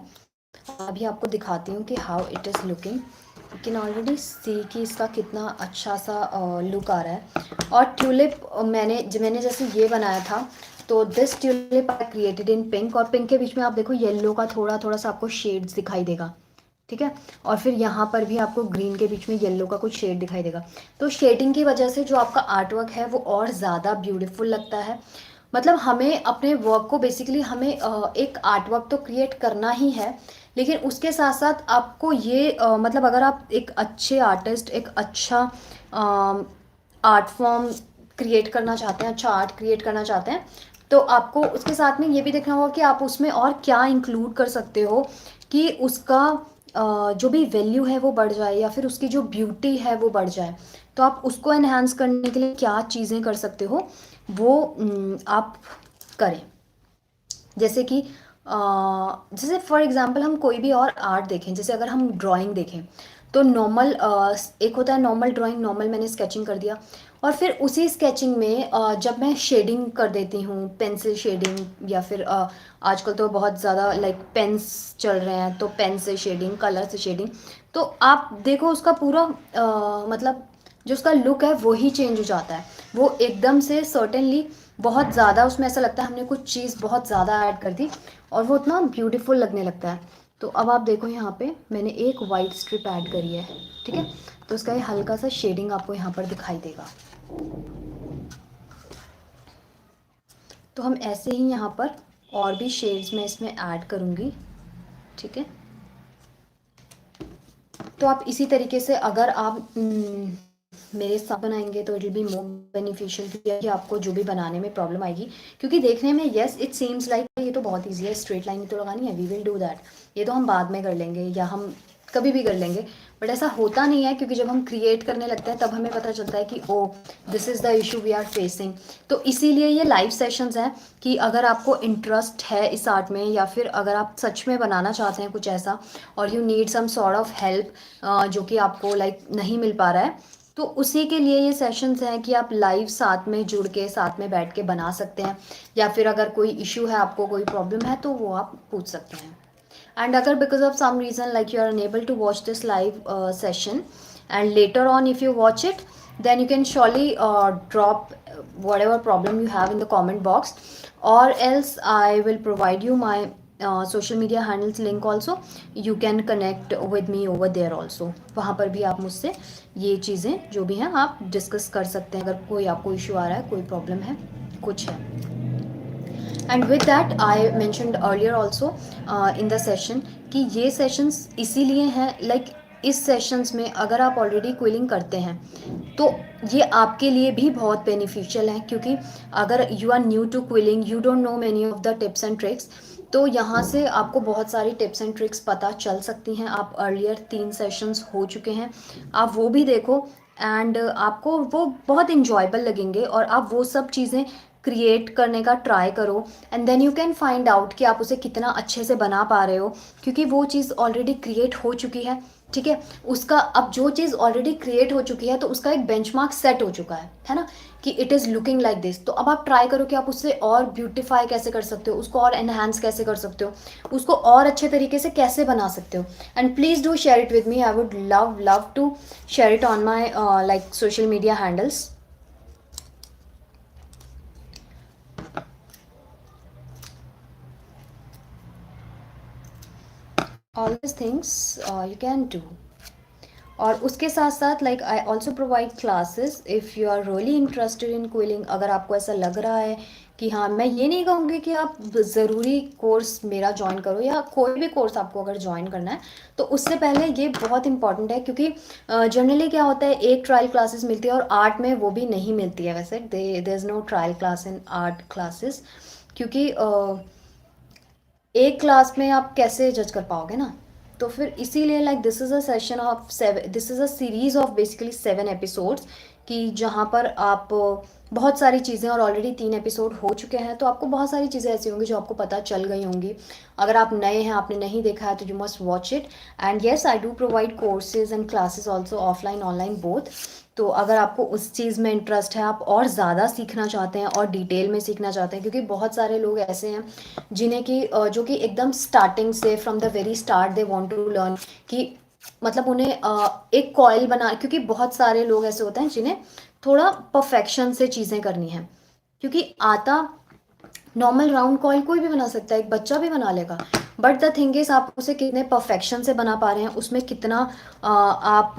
अभी आपको दिखाती हूँ कि how it is looking. You can already see कि इसका कितना अच्छा सा लुक आ रहा है। और ट्यूलिप मैंने जैसे ये बनाया था, तो this tulip I created in pink, और पिंक के बीच में आप देखो येलो का थोड़ा थोड़ा सा आपको शेड्स दिखाई देगा, ठीक है। और फिर यहाँ पर भी आपको ग्रीन के बीच में येलो का कुछ शेड दिखाई देगा। तो शेडिंग की वजह से जो आपका आर्ट वर्क है वो और ज़्यादा ब्यूटीफुल लगता है। मतलब हमें अपने वर्क को बेसिकली हमें एक आर्ट वर्क तो क्रिएट करना ही है, लेकिन उसके साथ साथ आपको ये मतलब अगर आप एक अच्छे आर्टिस्ट, एक अच्छा आर्ट फॉर्म क्रिएट करना चाहते हैं, अच्छा आर्ट क्रिएट करना चाहते हैं, तो आपको उसके साथ में ये भी देखना होगा कि आप उसमें और क्या इंक्लूड कर सकते हो कि उसका जो भी वैल्यू है वो बढ़ जाए, या फिर उसकी जो ब्यूटी है वो बढ़ जाए। तो आप उसको एनहांस करने के लिए क्या चीज़ें कर सकते हो वो आप करें। जैसे कि जैसे फॉर एग्जांपल हम कोई भी और आर्ट देखें, जैसे अगर हम ड्राइंग देखें तो नॉर्मल एक होता है नॉर्मल ड्राइंग, नॉर्मल मैंने स्केचिंग कर दिया, और फिर उसी स्केचिंग में जब मैं शेडिंग कर देती हूँ, पेंसिल शेडिंग, या फिर आजकल तो बहुत ज़्यादा लाइक पेन्स चल रहे हैं, तो पेन से शेडिंग, कलर से शेडिंग, तो आप देखो उसका पूरा मतलब जो उसका लुक है वो ही चेंज हो जाता है। वो एकदम से सर्टेनली बहुत ज़्यादा उसमें ऐसा लगता है हमने कुछ चीज़ बहुत ज़्यादा ऐड कर दी, और वो उतना ब्यूटीफुल लगने लगता है। तो अब आप देखो यहाँ पे मैंने एक वाइट स्ट्रिप ऐड करी है, ठीक है। तो उसका ये हल्का सा शेडिंग आपको यहाँ पर दिखाई देगा। तो हम ऐसे ही यहाँ पर और भी शेड्स में इसमें ऐड करूँगी, ठीक है। तो आप इसी तरीके से अगर आप मेरे साथ बनाएंगे तो it will be more beneficial, कि आपको जो भी बनाने में प्रॉब्लम आएगी, क्योंकि देखने में येस इट सीम्स लाइक ये तो बहुत ईजी है, स्ट्रेट लाइन ही तो लगानी है, वी विल डू दैट, ये तो हम बाद में कर लेंगे या हम कभी भी कर लेंगे, बट ऐसा होता नहीं है। क्योंकि जब हम क्रिएट करने लगते हैं तब हमें पता चलता है कि oh this is the issue we are facing. तो इसीलिए ये लाइव सेशंस हैं कि अगर आपको इंटरेस्ट है इस आर्ट में, या फिर अगर आप सच में बनाना चाहते हैं कुछ ऐसा और you need some sort of help जो कि आपको लाइक नहीं मिल पा रहा है, तो उसी के लिए ये सेशंस हैं कि आप लाइव साथ में जुड़ के साथ में बैठ के बना सकते हैं, या फिर अगर कोई इशू है, आपको कोई प्रॉब्लम है, तो वो आप पूछ सकते हैं। And agar because of some reason like you are unable to watch this live session, and later on if you watch it, then you can surely drop whatever problem you have in the comment box, or else I will provide you my social media handles link also. You can connect with me over there also. वहाँ पर भी आप मुझसे ये चीज़ें जो भी हैं आप डिस्कस कर सकते हैं, अगर कोई आपको इशू आ रहा है, कोई प्रॉब्लम है, कुछ है। And with that I mentioned earlier also in the session कि ये सेशंस इसीलिए हैं लाइक इस सेशंस में अगर आप ऑलरेडी क्विलिंग करते हैं तो ये आपके लिए भी बहुत बेनिफिशियल है, क्योंकि अगर you are new to quilling, you don't know many of the tips and tricks, तो यहाँ से आपको बहुत सारी टिप्स एंड ट्रिक्स पता चल सकती हैं। आप अर्लियर 3 सेशंस हो चुके हैं, आप वो भी देखो, एंड आपको वो बहुत इंजॉयबल लगेंगे, और आप वो सब चीज़ें क्रिएट करने का ट्राई करो, and then you can find out कि आप उसे कितना अच्छे से बना पा रहे हो, क्योंकि वो चीज़ ऑलरेडी क्रिएट हो चुकी है, ठीक है, उसका अब जो चीज़ ऑलरेडी क्रिएट हो चुकी है तो उसका एक बेंचमार्क सेट हो चुका है ना, कि it is looking like this. तो अब आप ट्राई करो कि आप उससे और ब्यूटीफाई कैसे कर सकते हो, उसको और एनहांस कैसे कर सकते हो, उसको और अच्छे तरीके से कैसे बना सकते हो। And please do share it with me, I would love love to share it on my like social media handles. All this things you can do. और उसके साथ साथ like I also provide classes if you are really interested in quilling. अगर आपको ऐसा लग रहा है कि हाँ, मैं ये नहीं कहूँगी कि आप ज़रूरी कोर्स मेरा ज्वाइन करो, या कोई भी कोर्स आपको अगर ज्वाइन करना है तो उससे पहले ये बहुत इंपॉर्टेंट है, क्योंकि जनरली क्या होता है, एक ट्रायल क्लासेस मिलती है और आर्ट में वो भी नहीं मिलती है। वैसे there is no trial class in art classes, क्योंकि एक क्लास में आप कैसे जज कर पाओगे ना। तो फिर इसीलिए like this is a session of seven, this is a series of basically 7 episodes, कि जहाँ पर आप बहुत सारी चीज़ें, और ऑलरेडी 3 एपिसोड हो चुके हैं तो आपको बहुत सारी चीज़ें ऐसी होंगी जो आपको पता चल गई होंगी। अगर आप नए हैं, आपने नहीं देखा है, तो you must watch it. And yes, I do provide courses and classes also, offline online both. तो अगर आपको उस चीज़ में इंटरेस्ट है, आप और ज़्यादा सीखना चाहते हैं और डिटेल में सीखना चाहते हैं, क्योंकि बहुत सारे लोग ऐसे हैं जिन्हें कि जो कि एकदम स्टार्टिंग से from the very start they want to learn, कि मतलब उन्हें एक कॉइल बना, क्योंकि बहुत सारे लोग ऐसे होते हैं जिन्हें थोड़ा परफेक्शन से चीज़ें करनी है, क्योंकि आता नॉर्मल राउंड कॉइल कोई भी बना सकता है, एक बच्चा भी बना लेगा। बट द थिंग इज, आप उसे कितने परफेक्शन से बना पा रहे हैं, उसमें कितना आप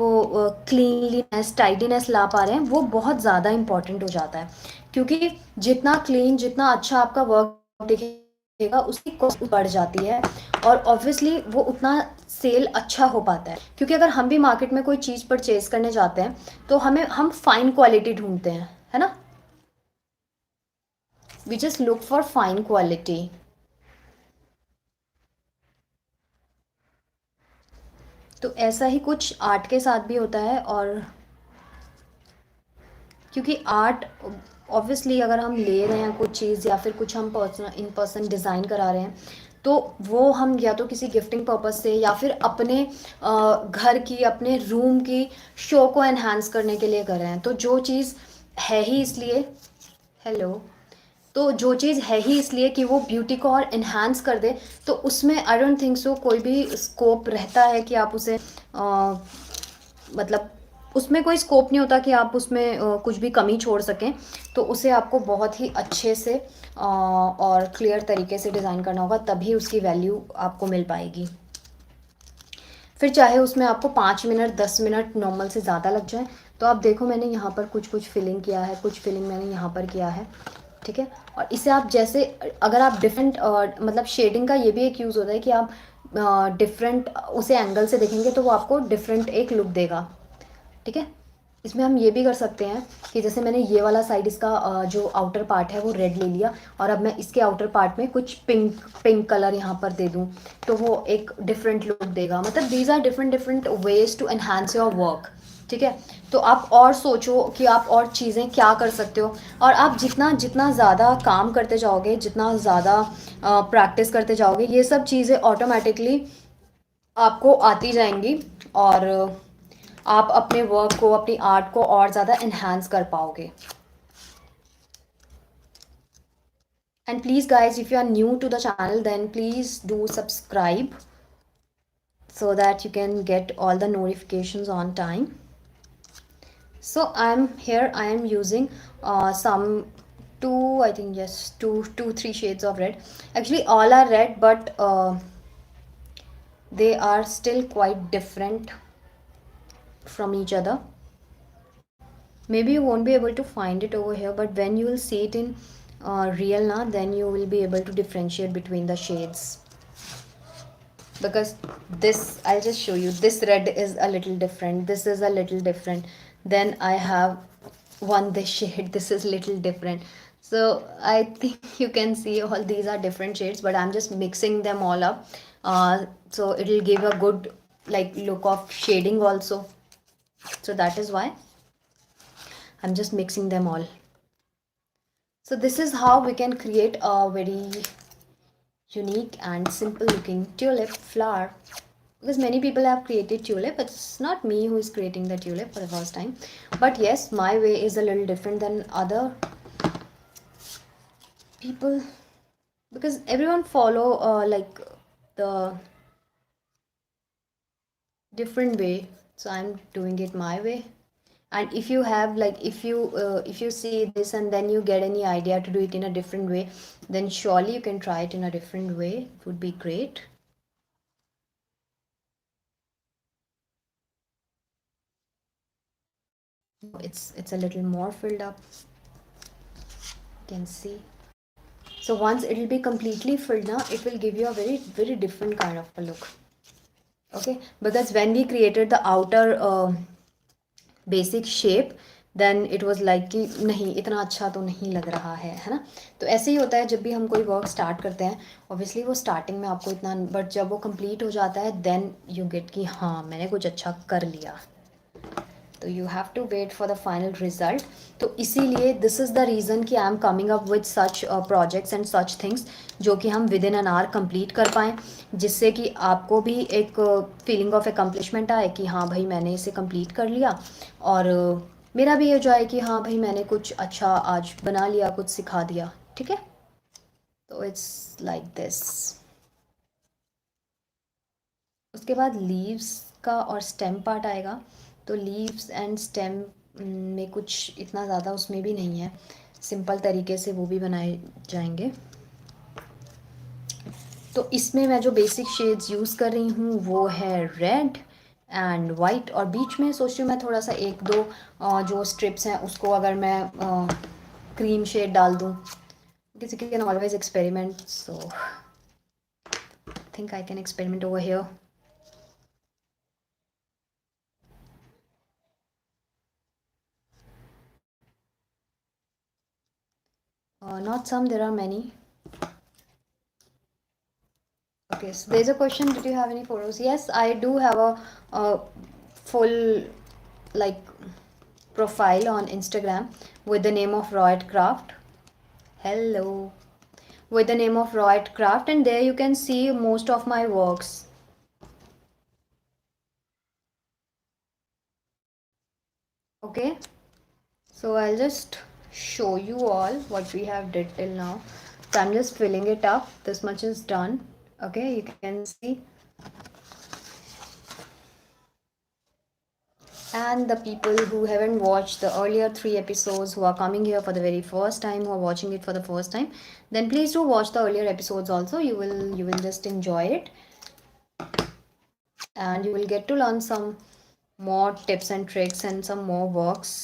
क्लीनलीनेस टाइडीनेस ला पा रहे हैं, वो बहुत ज़्यादा इंपॉर्टेंट हो जाता है। क्योंकि जितना क्लीन, जितना अच्छा आपका वर्क दिखेगा, उसकी कॉस्ट बढ़ जाती है, और ऑब्वियसली वो उतना सेल अच्छा हो पाता है। क्योंकि अगर हम भी मार्केट में कोई चीज़ परचेज करने जाते हैं तो हम फाइन क्वालिटी ढूंढते हैं, है ना। We just look for fine quality. तो ऐसा ही कुछ आर्ट के साथ भी होता है। और क्योंकि आर्ट ऑब्वियसली अगर हम ले रहे हैं कुछ चीज़, या फिर कुछ हम पर्सनल इन पर्सन डिज़ाइन करा रहे हैं, तो वो हम या तो किसी गिफ्टिंग पर्पज़ से, या फिर अपने घर की, अपने रूम की शो को एनहांस करने के लिए कर रहे हैं। तो जो चीज़ है ही इसलिए, हेलो, तो जो चीज़ है ही इसलिए कि वो ब्यूटी को और इन्हांस कर दे, तो उसमें आई डोंट थिंक सो कोई भी स्कोप रहता है कि आप उसे मतलब उसमें कोई स्कोप नहीं होता कि आप उसमें कुछ भी कमी छोड़ सकें। तो उसे आपको बहुत ही अच्छे से और क्लियर तरीके से डिज़ाइन करना होगा, तभी उसकी वैल्यू आपको मिल पाएगी। फिर चाहे उसमें आपको 5 मिनट 10 मिनट नॉर्मल से ज़्यादा लग जाए। तो आप देखो, मैंने यहाँ पर कुछ कुछ फिलिंग किया है, कुछ फिलिंग मैंने यहाँ पर किया है, ठीक है। और इसे आप जैसे, अगर आप डिफरेंट मतलब शेडिंग का ये भी एक यूज़ होता है कि आप डिफरेंट उसे एंगल से देखेंगे तो वो आपको डिफरेंट एक लुक देगा, ठीक है। इसमें हम ये भी कर सकते हैं कि जैसे मैंने ये वाला साइड, इसका जो आउटर पार्ट है वो रेड ले लिया, और अब मैं इसके आउटर पार्ट में कुछ पिंक पिंक कलर यहाँ पर दे दूँ, तो वो एक डिफरेंट लुक देगा। मतलब these are different different ways to enhance your work, ठीक है। तो आप और सोचो कि आप और चीज़ें क्या कर सकते हो, और आप जितना जितना ज़्यादा काम करते जाओगे, जितना ज़्यादा प्रैक्टिस करते जाओगे, ये सब चीज़ें ऑटोमेटिकली आपको आती जाएंगी, और आप अपने वर्क को, अपनी आर्ट को और ज़्यादा इन्हांस कर पाओगे। And please guys, if you are new to the channel, then please do subscribe so that you can get all the notifications on time. So I'm here, I am using some two, I think yes, two three shades of red. Actually all are red, but they are still quite different from each other. Maybe you won't be able to find it over here, but when you will see it in real now, then you will be able to differentiate between the shades. Because this, I'll just show you, this red is a little different, this is a little different, then I have one this shade, this is little different. So I think you can see all these are different shades, but I'm just mixing them all up, so it will give a good like look of shading also. So that is why I'm just mixing them all. So this is how we can create a very unique and simple looking tulip flower. because many people have created tulip, but it's not me who is creating the tulip for the first time. But yes, my way is a little different than other people, because everyone follow like the different way, so I'm doing it my way. And if you have like, if you see this and then you get any idea to do it in a different way, then surely you can try it in a different way. It would be great. It's a little more filled up, you can see. So once it will be completely filled now, it will give you a very different kind of a look. Okay, because when we created the outer basic shape, then it was like कि नहीं इतना अच्छा तो नहीं लग रहा है ना. तो ऐसे ही होता है जब भी हम कोई वर्क स्टार्ट करते हैं. ऑब्वियसली वो स्टार्टिंग में आपको इतना, बट जब वो कंप्लीट हो जाता है देन यू गेट कि हाँ मैंने कुछ अच्छा कर लिया. तो you have to wait for the final result. तो इसीलिए दिस इज़ द रीज़न कि I am coming up with such projects and such things जो कि हम within an hour complete कर पाएँ, जिससे कि आपको भी एक फीलिंग ऑफ एकम्प्लिशमेंट आए कि हाँ भाई मैंने इसे कंप्लीट कर लिया, और मेरा भी ये जो है कि हाँ भाई मैंने कुछ अच्छा आज बना लिया, कुछ सिखा दिया. ठीक है, तो इट्स लाइक दिस. उसके बाद लीव्स का और स्टेम पार्ट आएगा. तो लीव्स एंड स्टेम में कुछ इतना ज़्यादा उसमें भी नहीं है, सिंपल तरीके से वो भी बनाए जाएंगे. तो इसमें मैं जो बेसिक शेड्स यूज़ कर रही हूँ वो है रेड एंड वाइट, और बीच में सोच रही हूँ मैं थोड़ा सा एक दो जो स्ट्रिप्स हैं उसको अगर मैं क्रीम शेड डाल दूँ. किसी can always experiment, so think I can experiment over here. Not some, there are many. Okay, so there's a question, did you have any photos? Yes, I do have a full like profile on Instagram with the name of Royat Craft. Hello. With the name of Royat Craft, and there you can see most of my works. Okay, so I'll just show you all what we have did till now. So I'm just filling it up. This much is done. Okay, you can see. And the people who haven't watched the earlier 3 episodes, who are coming here for the very first time, who are watching it for the first time, then please do watch the earlier episodes also. You will just enjoy it, and you will get to learn some more tips and tricks and some more works.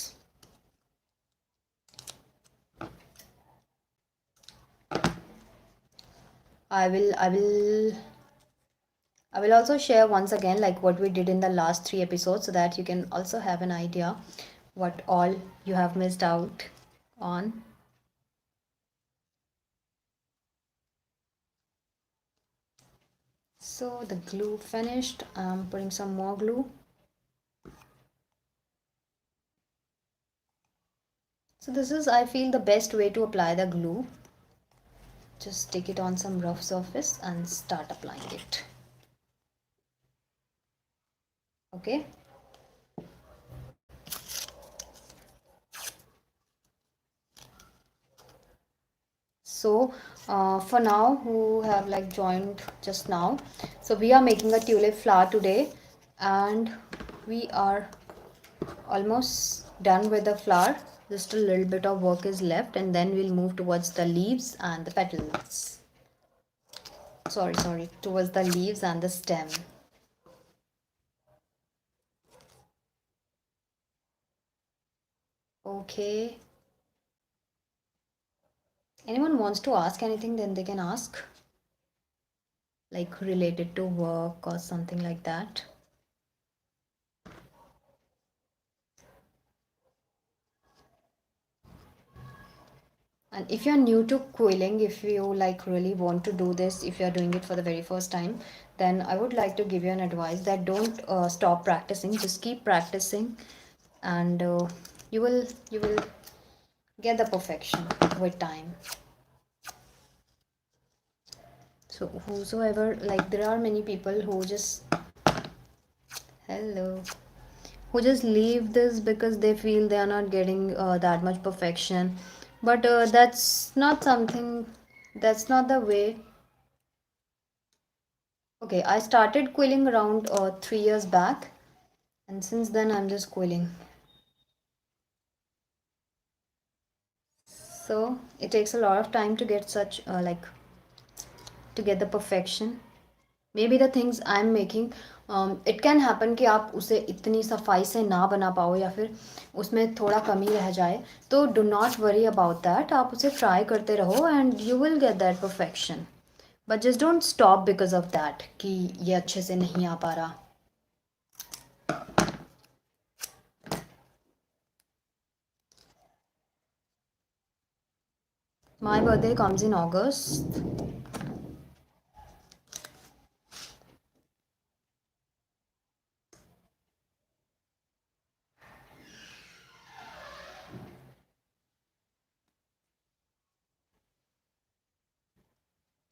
I will also share once again like what we did in the last 3 episodes, so that you can also have an idea what all you have missed out on. So the glue finished. I'm putting some more glue. So this is, I feel, the best way to apply the glue. Just stick it on some rough surface and start applying it. Okay. So for now, who have like joined just now, so we are making a tulip flower today, and we are almost done with the flower. Just a little bit of work is left, and then we'll move towards the leaves and the petals. Sorry, towards the leaves and the stem. Okay. Anyone wants to ask anything, then they can ask, like related to work or something like that. And if you're new to quilling, if you like really want to do this, if you're doing it for the very first time, then I would like to give you an advice that don't stop practicing. Just keep practicing, and you will get the perfection with time. So whosoever, like there are many people who just Hello. Who just leave this because they feel they are not getting that much perfection. But that's not something, that's not the way. Okay, I started quilling around 3 years back, and since then I'm just quilling. So it takes a lot of time to get such like to get the perfection. Maybe the things I'm making, it can happen कि आप उसे इतनी सफाई से ना बना पाओ या फिर उसमें थोड़ा कमी रह जाए, तो do not worry about that. आप उसे ट्राई करते रहो and you will get that perfection. But just don't stop because of that कि ये अच्छे से नहीं आ पा रहा. My birthday comes in August.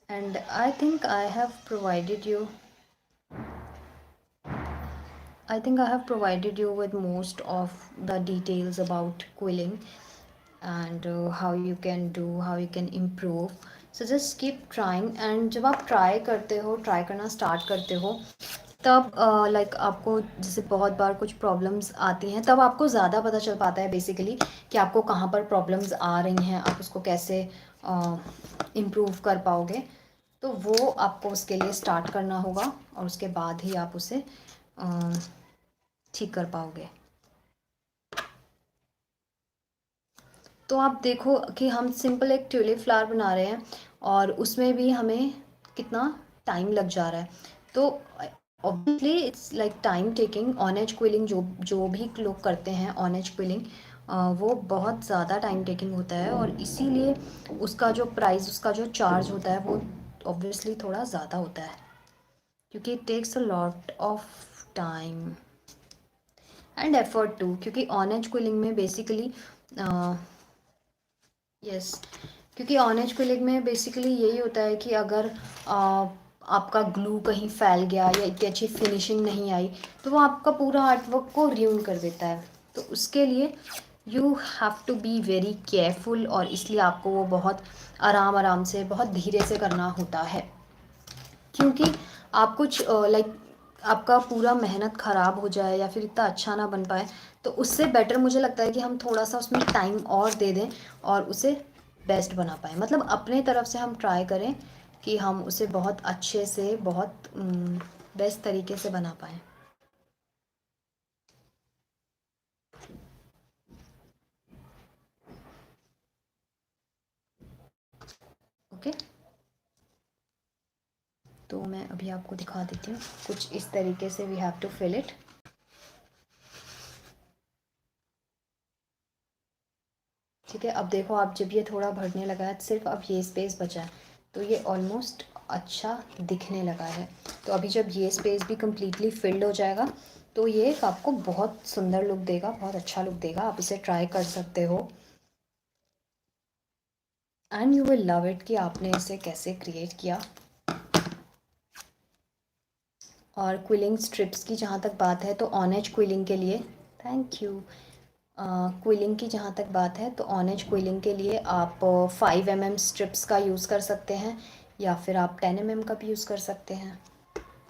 And I think I have provided you I think I have provided you with most of the details about quilling and how you can do, how you can improve. So just keep trying. And जब आप try करना start करते हो, तब like आपको जैसे बहुत बार कुछ प्रॉब्लम्स आती हैं, तब आपको ज़्यादा पता चल पाता है बेसिकली कि आपको कहाँ पर प्रॉब्लम्स आ रही हैं, आप उसको कैसे इम्प्रूव कर पाओगे. तो वो आपको उसके लिए स्टार्ट करना होगा और उसके बाद ही आप उसे ठीक कर पाओगे. तो आप देखो कि हम सिंपल एक ट्यूलिप फ्लावर बना रहे हैं और उसमें भी हमें कितना टाइम लग जा रहा है. तो obviously it's like time taking. On edge quilling जो जो भी लोग करते हैं ऑन एज क्विलिंग, वो बहुत ज़्यादा टाइम टेकिंग होता है और इसीलिए उसका जो प्राइस, उसका जो चार्ज होता है वो ऑब्वियसली थोड़ा ज़्यादा होता है, क्योंकि it takes a lot of time and effort too. क्योंकि ऑन एज क्विलिंग में बेसिकली यस, क्योंकि ऑन एज क्विलिंग में बेसिकली यही होता है कि अगर आपका ग्लू कहीं फैल गया या इतनी अच्छी फिनिशिंग नहीं आई, तो वो आपका पूरा आर्टवर्क को र्यून कर देता है. तो उसके लिए you have to be very careful, और इसलिए आपको वो बहुत आराम आराम से, बहुत धीरे से करना होता है. क्योंकि आप कुछ लाइक आपका पूरा मेहनत ख़राब हो जाए या फिर इतना अच्छा ना बन पाए, तो उससे बेटर मुझे लगता है कि हम थोड़ा सा उसमें टाइम और दे दें और उसे बेस्ट बना पाएँ. मतलब अपने तरफ से हम ट्राई करें कि हम उसे बहुत अच्छे से, बहुत बेस्ट तरीके से बना पाएँ. ओके, तो मैं अभी आपको दिखा देती हूँ. कुछ इस तरीके से we have to fill it. ठीक है, अब देखो, आप जब ये थोड़ा भरने लगा है, सिर्फ अब ये स्पेस बचा है, तो ये ऑलमोस्ट अच्छा दिखने लगा है. तो अभी जब ये स्पेस भी कम्प्लीटली फिल्ड हो जाएगा, तो ये आपको बहुत सुंदर लुक देगा, बहुत अच्छा लुक देगा. आप इसे ट्राई कर सकते हो and you will love it कि आपने इसे कैसे क्रिएट किया. और क्विलिंग स्ट्रिप्स की जहाँ तक बात है, तो ऑन एज क्विलिंग के लिए, थैंक यू. क्विलिंग की जहाँ तक बात है, तो ऑन एज क्विलिंग के लिए आप 5 mm स्ट्रिप्स का यूज़ कर सकते हैं या फिर आप 10 mm का भी यूज़ कर सकते हैं.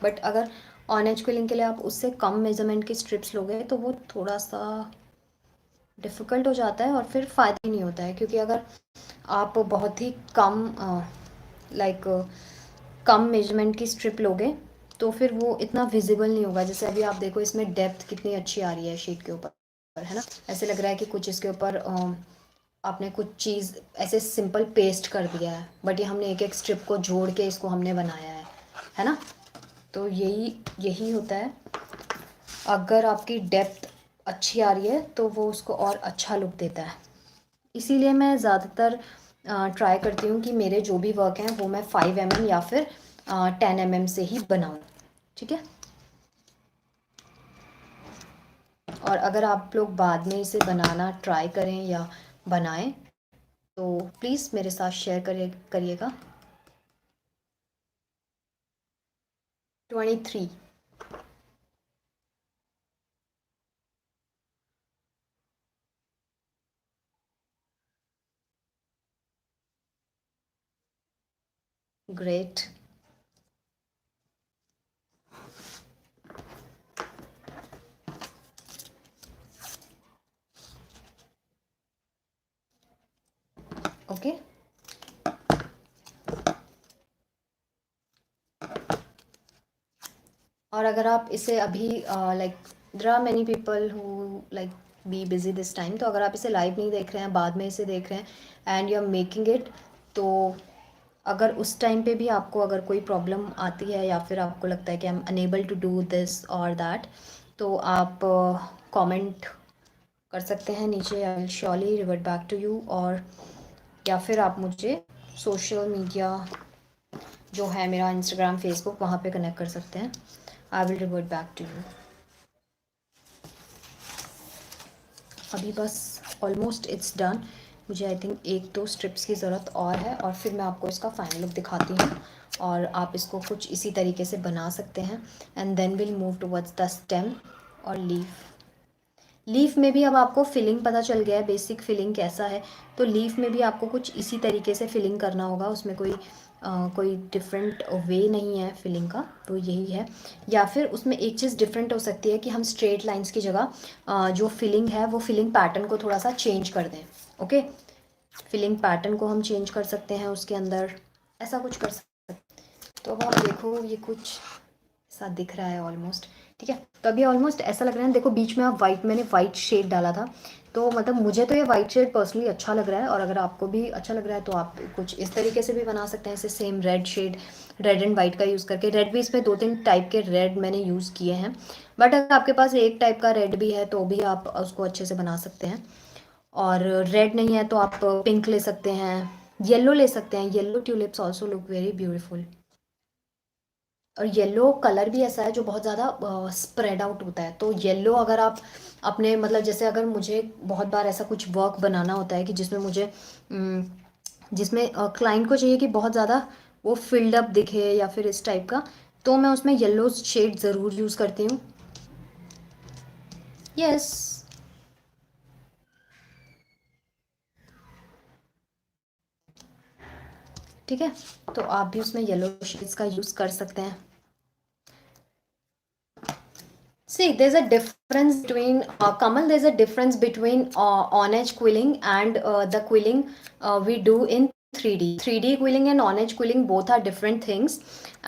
बट अगर ऑन एज क्विलिंग के लिए आप उससे कम मेजरमेंट की स्ट्रिप्स लोगे, तो वो थोड़ा सा डिफ़िकल्ट हो जाता है और फिर फ़ायदा ही नहीं होता है. क्योंकि अगर आप बहुत ही कम लाइक कम मेजरमेंट की स्ट्रिप लोगे, तो फिर वो इतना विजिबल नहीं होगा. जैसे अभी आप देखो, इसमें डेप्थ कितनी अच्छी आ रही है शीट के ऊपर, है ना. ऐसे लग रहा है कि कुछ इसके ऊपर आपने कुछ चीज़ ऐसे सिंपल पेस्ट कर दिया है, बट ये हमने एक एक स्ट्रिप को जोड़ के इसको हमने बनाया है ना. तो यही यही होता है. अगर आपकी डेप्थ अच्छी आ रही है, तो वो उसको और अच्छा लुक देता है. इसीलिए मैं ज़्यादातर ट्राई करती हूँ कि मेरे जो भी वर्क हैं वो मैं 5 mm या फिर 10 mm से ही बनाऊँ. ठीक है. और अगर आप लोग बाद में इसे बनाना ट्राई करें या बनाएं, तो प्लीज़ मेरे साथ शेयर करिएगा. 23. Great. Okay. और अगर आप इसे अभी like there are many people who like be busy this time, तो अगर आप इसे लाइव नहीं देख रहे हैं, बाद में इसे देख रहे हैं and you are making it, तो अगर उस टाइम पे भी आपको अगर कोई प्रॉब्लम आती है या फिर आपको लगता है कि I am unable to do this और दैट, तो आप कमेंट कर सकते हैं नीचे, I will surely revert back to you. और या फिर आप मुझे सोशल मीडिया जो है मेरा इंस्टाग्राम फेसबुक, वहाँ पे कनेक्ट कर सकते हैं। I will revert back to you. अभी बस ऑलमोस्ट इट्स डन। मुझे आई थिंक एक दो स्ट्रिप्स की ज़रूरत और है, और फिर मैं आपको इसका फाइनल लुक दिखाती हूँ, और आप इसको कुछ इसी तरीके से बना सकते हैं। And then will move towards the stem और लीफ। लीफ में भी अब आपको फिलिंग पता चल गया है, बेसिक फिलिंग कैसा है। तो लीफ में भी आपको कुछ इसी तरीके से फिलिंग करना होगा, उसमें कोई डिफरेंट वे नहीं है फिलिंग का, तो यही है। या फिर उसमें एक चीज़ डिफरेंट हो सकती है कि हम स्ट्रेट लाइंस की जगह जो फिलिंग है वो फिलिंग पैटर्न को थोड़ा सा चेंज कर दें। ओके, फिलिंग पैटर्न को हम चेंज कर सकते हैं उसके अंदर, ऐसा कुछ कर सकते हैं। तो अब आप देखो, ये कुछ ऐसा दिख रहा है ऑलमोस्ट। ठीक है, तो अभी ऑलमोस्ट ऐसा लग रहा है। देखो बीच में आप वाइट, मैंने वाइट शेड डाला था, तो मतलब मुझे तो ये वाइट शेड पर्सनली अच्छा लग रहा है, और अगर आपको भी अच्छा लग रहा है तो आप कुछ इस तरीके से भी बना सकते हैं, इसे same red shade, red and white का यूज़ करके। रेड भी इसमें दो तीन टाइप के रेड मैंने यूज़ किए हैं, बट अगर आपके पास एक टाइप का रेड भी है तो भी आप उसको अच्छे से बना सकते हैं। और रेड नहीं है तो आप पिंक ले सकते हैं, येलो ले सकते हैं। Yellow tulips also look very beautiful. और येलो कलर भी ऐसा है जो बहुत ज़्यादा स्प्रेड आउट होता है। तो येलो अगर आप अपने मतलब, जैसे अगर मुझे बहुत बार ऐसा कुछ वर्क बनाना होता है कि जिसमें मुझे जिसमें क्लाइंट को चाहिए कि बहुत ज़्यादा वो फिल्ड अप दिखे या फिर इस टाइप का, तो मैं उसमें येलो शेड ज़रूर यूज़ करती हूँ। यस। ठीक है, तो आप भी उसमें येलो शेड्स का यूज़ कर सकते हैं। See, there's a difference between Kamal. There's a difference between on-edge quilling and the quilling we do in 3D. 3D quilling and on-edge quilling both are different things.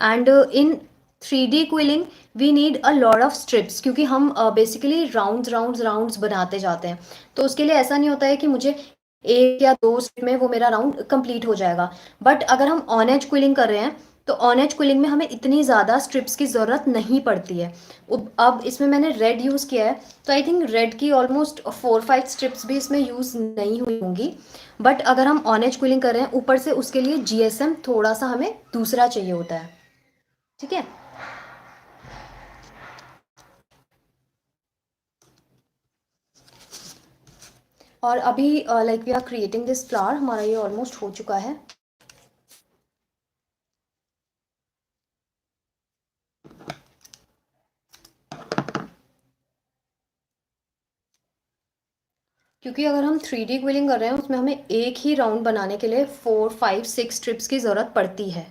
And in 3D quilling we need a lot of strips, क्योंकि हम basically rounds बनाते जाते हैं। तो उसके लिए ऐसा नहीं होता है कि मुझे एक या दो स्ट्रिप में वो मेरा राउंड कंप्लीट हो जाएगा। बट अगर हम ऑन एज क्विलिंग कर रहे हैं तो ऑन एज क्विलिंग में हमें इतनी ज़्यादा स्ट्रिप्स की ज़रूरत नहीं पड़ती है। अब इसमें मैंने रेड यूज़ किया है, तो आई थिंक रेड की ऑलमोस्ट 4-5 स्ट्रिप्स भी इसमें यूज़ नहीं हुई होंगी। बट अगर हम ऑन एज क्विलिंग कर रहे हैं, ऊपर से उसके लिए जीएसएम थोड़ा सा हमें दूसरा चाहिए होता है। ठीक है, और अभी like we are creating this flower, हमारा ये ऑलमोस्ट हो चुका है। क्योंकि अगर हम 3D क्विलिंग कर रहे हैं उसमें हमें एक ही राउंड बनाने के लिए 4-5-6 स्ट्रिप्स की ज़रूरत पड़ती है।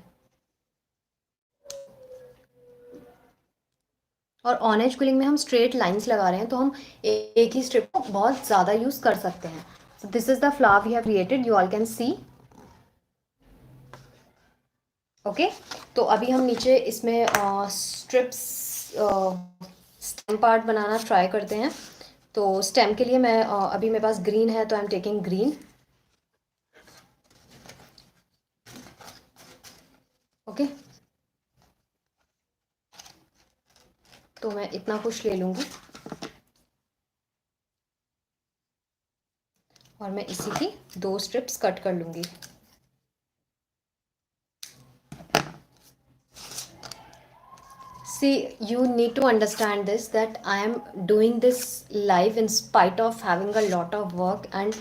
और ऑन एज क्विलिंग में हम स्ट्रेट लाइंस लगा रहे हैं, तो हम एक ही स्ट्रिप को बहुत ज़्यादा यूज़ कर सकते हैं। So this is the flower we have created, you all can see. Okay, तो अभी हम नीचे इसमें स्ट्रिप्स स्टेम पार्ट बनाना ट्राई करते हैं। तो स्टेम के लिए मैं अभी मेरे पास ग्रीन है, तो I am taking green. Okay, तो मैं इतना कुछ ले लूँगी और मैं इसी की 2 स्ट्रिप्स कट कर लूँगी। See, you need to understand this, that I am doing this live in spite of having a lot of work, and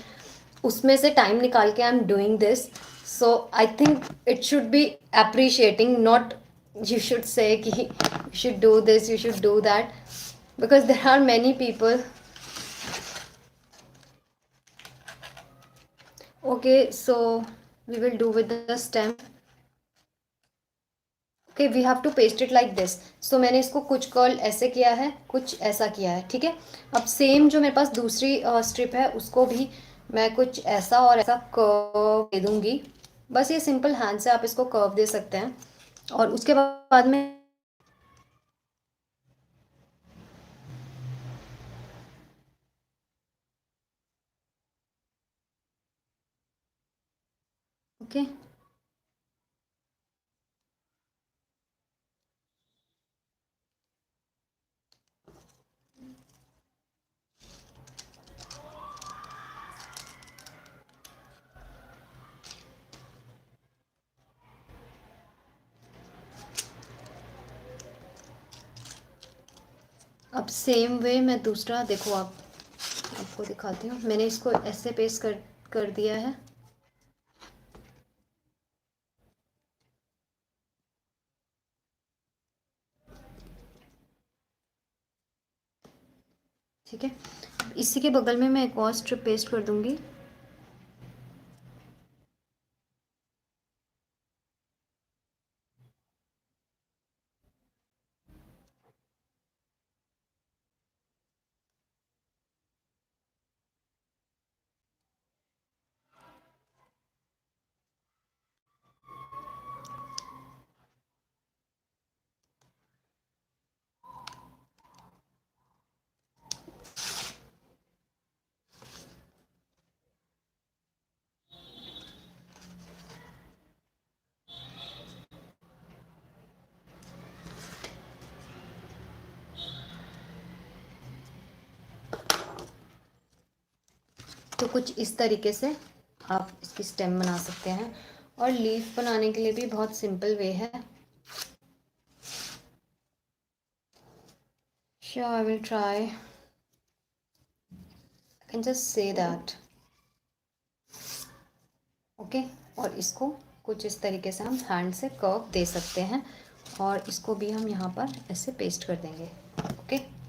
उसमें से टाइम निकाल के I am doing this, so I think it should be appreciating, not you should say कि you should do this, you should do that, because there are many people. Okay, so we will do with the stem. Okay, we have to paste it like this. So मैंने इसको कुछ curl ऐसे किया है, कुछ ऐसा किया है, ठीक है। अब सेम जो मेरे पास दूसरी स्ट्रिप है उसको भी मैं कुछ ऐसा और ऐसा कर्व दे दूंगी। बस ये सिंपल हैंड से आप इसको कर्व दे सकते हैं। और उसके बाद में ओके, अब सेम वे मैं दूसरा देखो, आप आपको दिखाती हूँ। मैंने इसको ऐसे पेस्ट कर दिया है। ठीक है, इसी के बगल में मैं एक और स्ट्रिप पेस्ट कर दूंगी। तो कुछ इस तरीके से आप इसकी स्टेम बना सकते हैं। और लीफ बनाने के लिए भी बहुत सिंपल वे है। Sure, I will try. I can just say that. Okay, और इसको कुछ इस तरीके से हम हैंड से कर्व दे सकते हैं। और इसको भी हम यहाँ पर ऐसे पेस्ट कर देंगे। ओके,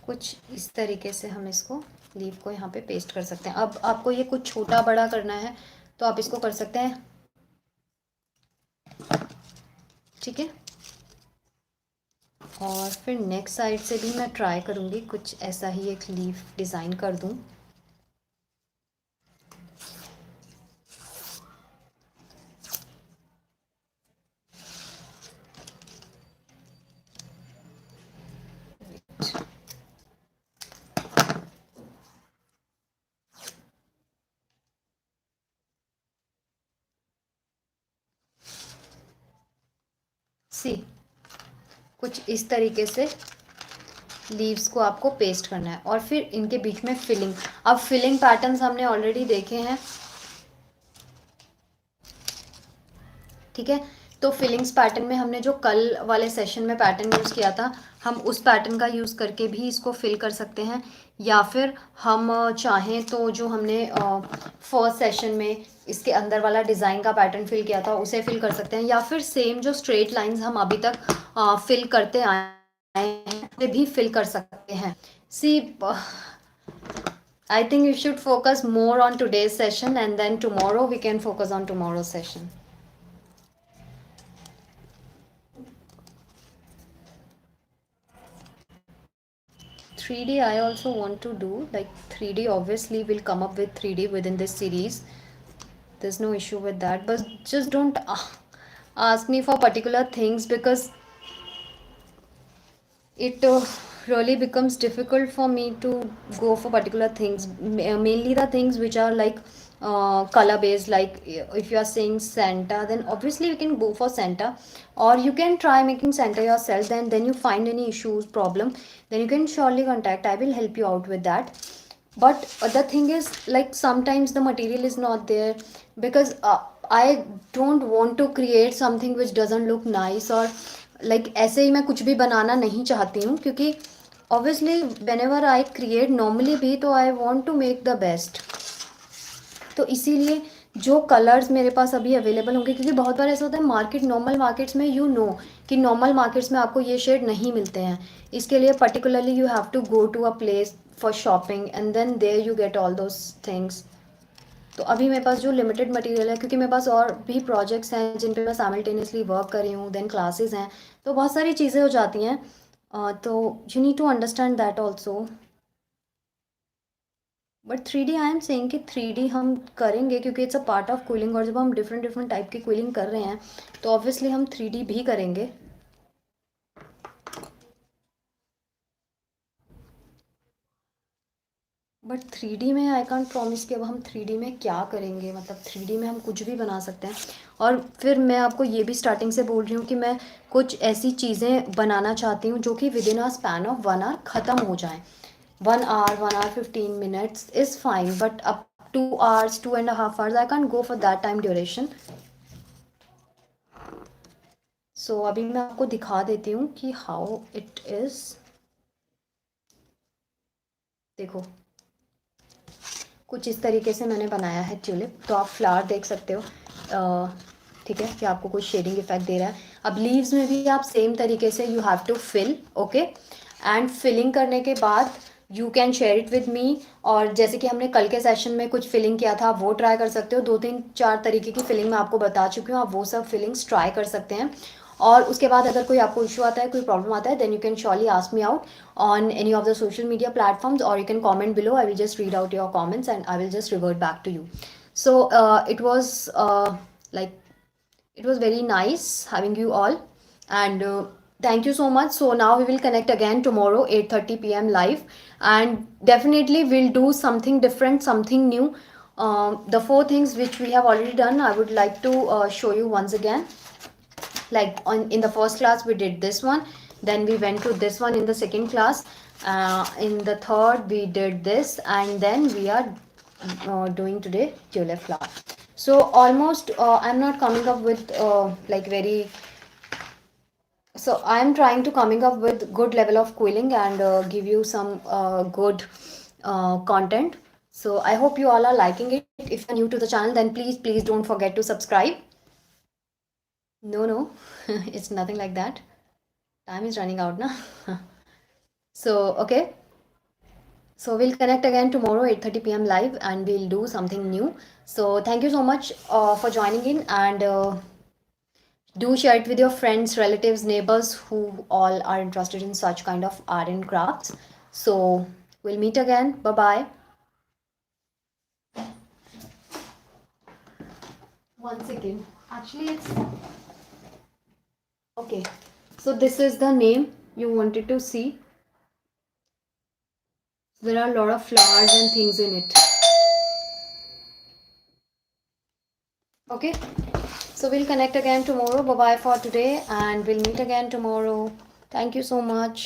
कुछ इस तरीके से हम इसको लीफ को यहाँ पे पेस्ट कर सकते हैं। अब आपको ये कुछ छोटा बड़ा करना है तो आप इसको कर सकते हैं, ठीक है। और फिर नेक्स्ट साइड से भी मैं ट्राई करूँगी कुछ ऐसा ही एक लीफ डिज़ाइन कर दूँ। सी, कुछ इस तरीके से लीव्स को आपको पेस्ट करना है। और फिर इनके बीच में फिलिंग, अब फिलिंग पैटर्न्स हमने ऑलरेडी देखे हैं, ठीक है। तो फिलिंग्स पैटर्न में हमने जो कल वाले सेशन में पैटर्न यूज़ किया था, हम उस पैटर्न का यूज़ करके भी इसको फिल कर सकते हैं। या फिर हम चाहें तो जो हमने फर्स्ट सेशन में इसके अंदर वाला डिज़ाइन का पैटर्न फिल किया था उसे फिल कर सकते हैं। या फिर सेम जो स्ट्रेट लाइंस हम अभी तक फिल करते आए हैं भी फिल कर सकते हैं। सी, I think you should focus more on today's session and then tomorrow we can focus on tomorrow's session. 3D I also want to do, like 3D obviously will come up with 3D within this series. There's no issue with that, but just don't ask me for particular things because it really becomes difficult for me to go for particular things. Mainly the things which are like color based, like if you are saying Santa, then obviously we can go for Santa, or you can try making Santa yourself. Then you find any issues, problem, then you can surely contact. I will help you out with that. But the thing is, like sometimes the material is not there because I don't want to create something which doesn't look nice, or like ऐसे ही मैं कुछ भी बनाना नहीं चाहती हूँ, क्योंकि obviously whenever I create normally भी तो I want to make the best. तो इसीलिए जो कलर्स मेरे पास अभी अवेलेबल होंगे, क्योंकि बहुत बार ऐसा होता है मार्केट, नॉर्मल मार्केट्स में कि नॉर्मल मार्केट्स में आपको ये शेड नहीं मिलते हैं। इसके लिए particularly you have to go to a place for shopping, and then there you get all those things. तो अभी मेरे पास जो लिमिटेड मटेरियल है, क्योंकि मेरे पास और भी प्रोजेक्ट्स हैं जिन पे मैं साइमल्टेनियसली वर्क कर रही हूँ, देन क्लासेस हैं, तो बहुत सारी चीज़ें हो जाती हैं. तो you need to understand that also. But 3D I am saying कि 3D हम करेंगे क्योंकि it's a part of quilling, और जब हम डिफरेंट डिफरेंट टाइप की क्विलिंग कर रहे हैं तो ऑब्वियसली हम 3D भी करेंगे. बट 3D में आई कॉन्ट प्रॉमिस कि अब हम 3D में क्या करेंगे. मतलब 3D में हम कुछ भी बना सकते हैं. और फिर मैं आपको ये भी स्टार्टिंग से बोल रही हूँ कि मैं कुछ ऐसी चीज़ें बनाना चाहती हूँ जो कि within a span of 1 hour ख़त्म हो जाएं. 1 hour, 1 hour 15 minutes is fine, but अब 2 hours, 2.5 hours I can't go for that time duration. So अभी मैं आपको दिखा देती हूँ कि हाउ इट इज़. देखो, कुछ इस तरीके से मैंने बनाया है ट्यूलिप. तो आप फ्लावर देख सकते हो, ठीक है, कि आपको कोई शेडिंग इफेक्ट दे रहा है. अब लीव्स में भी आप सेम तरीके से you have to fill, okay. And filling करने के बाद you can share it with me. और जैसे कि हमने कल के सेशन में कुछ फिलिंग किया था, आप वो ट्राई कर सकते हो. 2 3 4 तरीके की फिलिंग मैं आपको बता चुकी हूँ, आप वो सब फिलिंग्स ट्राई कर सकते हैं. और उसके बाद अगर कोई आपको इशू आता है, कोई प्रॉब्लम आता है, then you can surely ask me out on any of the social media platforms, or you can comment below. I will just read out your comments and I will just revert back to you. So like it was very nice having you all, and thank you so much. So now we will connect again tomorrow 8:30 p.m. live, and definitely we'll do something different, something new. The 4 things which we have already done, I would like to show you once again. Like in the first class we did this one, then we went to this one in the second class, in the third we did this, and then we are doing today tulip flower. So almost I'm not coming up with like very, so I'm trying to coming up with good level of quilling and give you some good content. So I hope you all are liking it. If you're new to the channel, then please don't forget to subscribe. No, it's nothing like that. Time is running out now. So, okay. So we'll connect again tomorrow 8:30 p.m. live, and we'll do something new. So thank you so much for joining in, and do share it with your friends, relatives, neighbors who all are interested in such kind of art and crafts. So we'll meet again. Bye bye. Once again, actually it's okay. So this is the name you wanted to see. There are a lot of flowers and things in it. Okay, so we'll connect again tomorrow. Bye bye for today, and we'll meet again tomorrow. Thank you so much.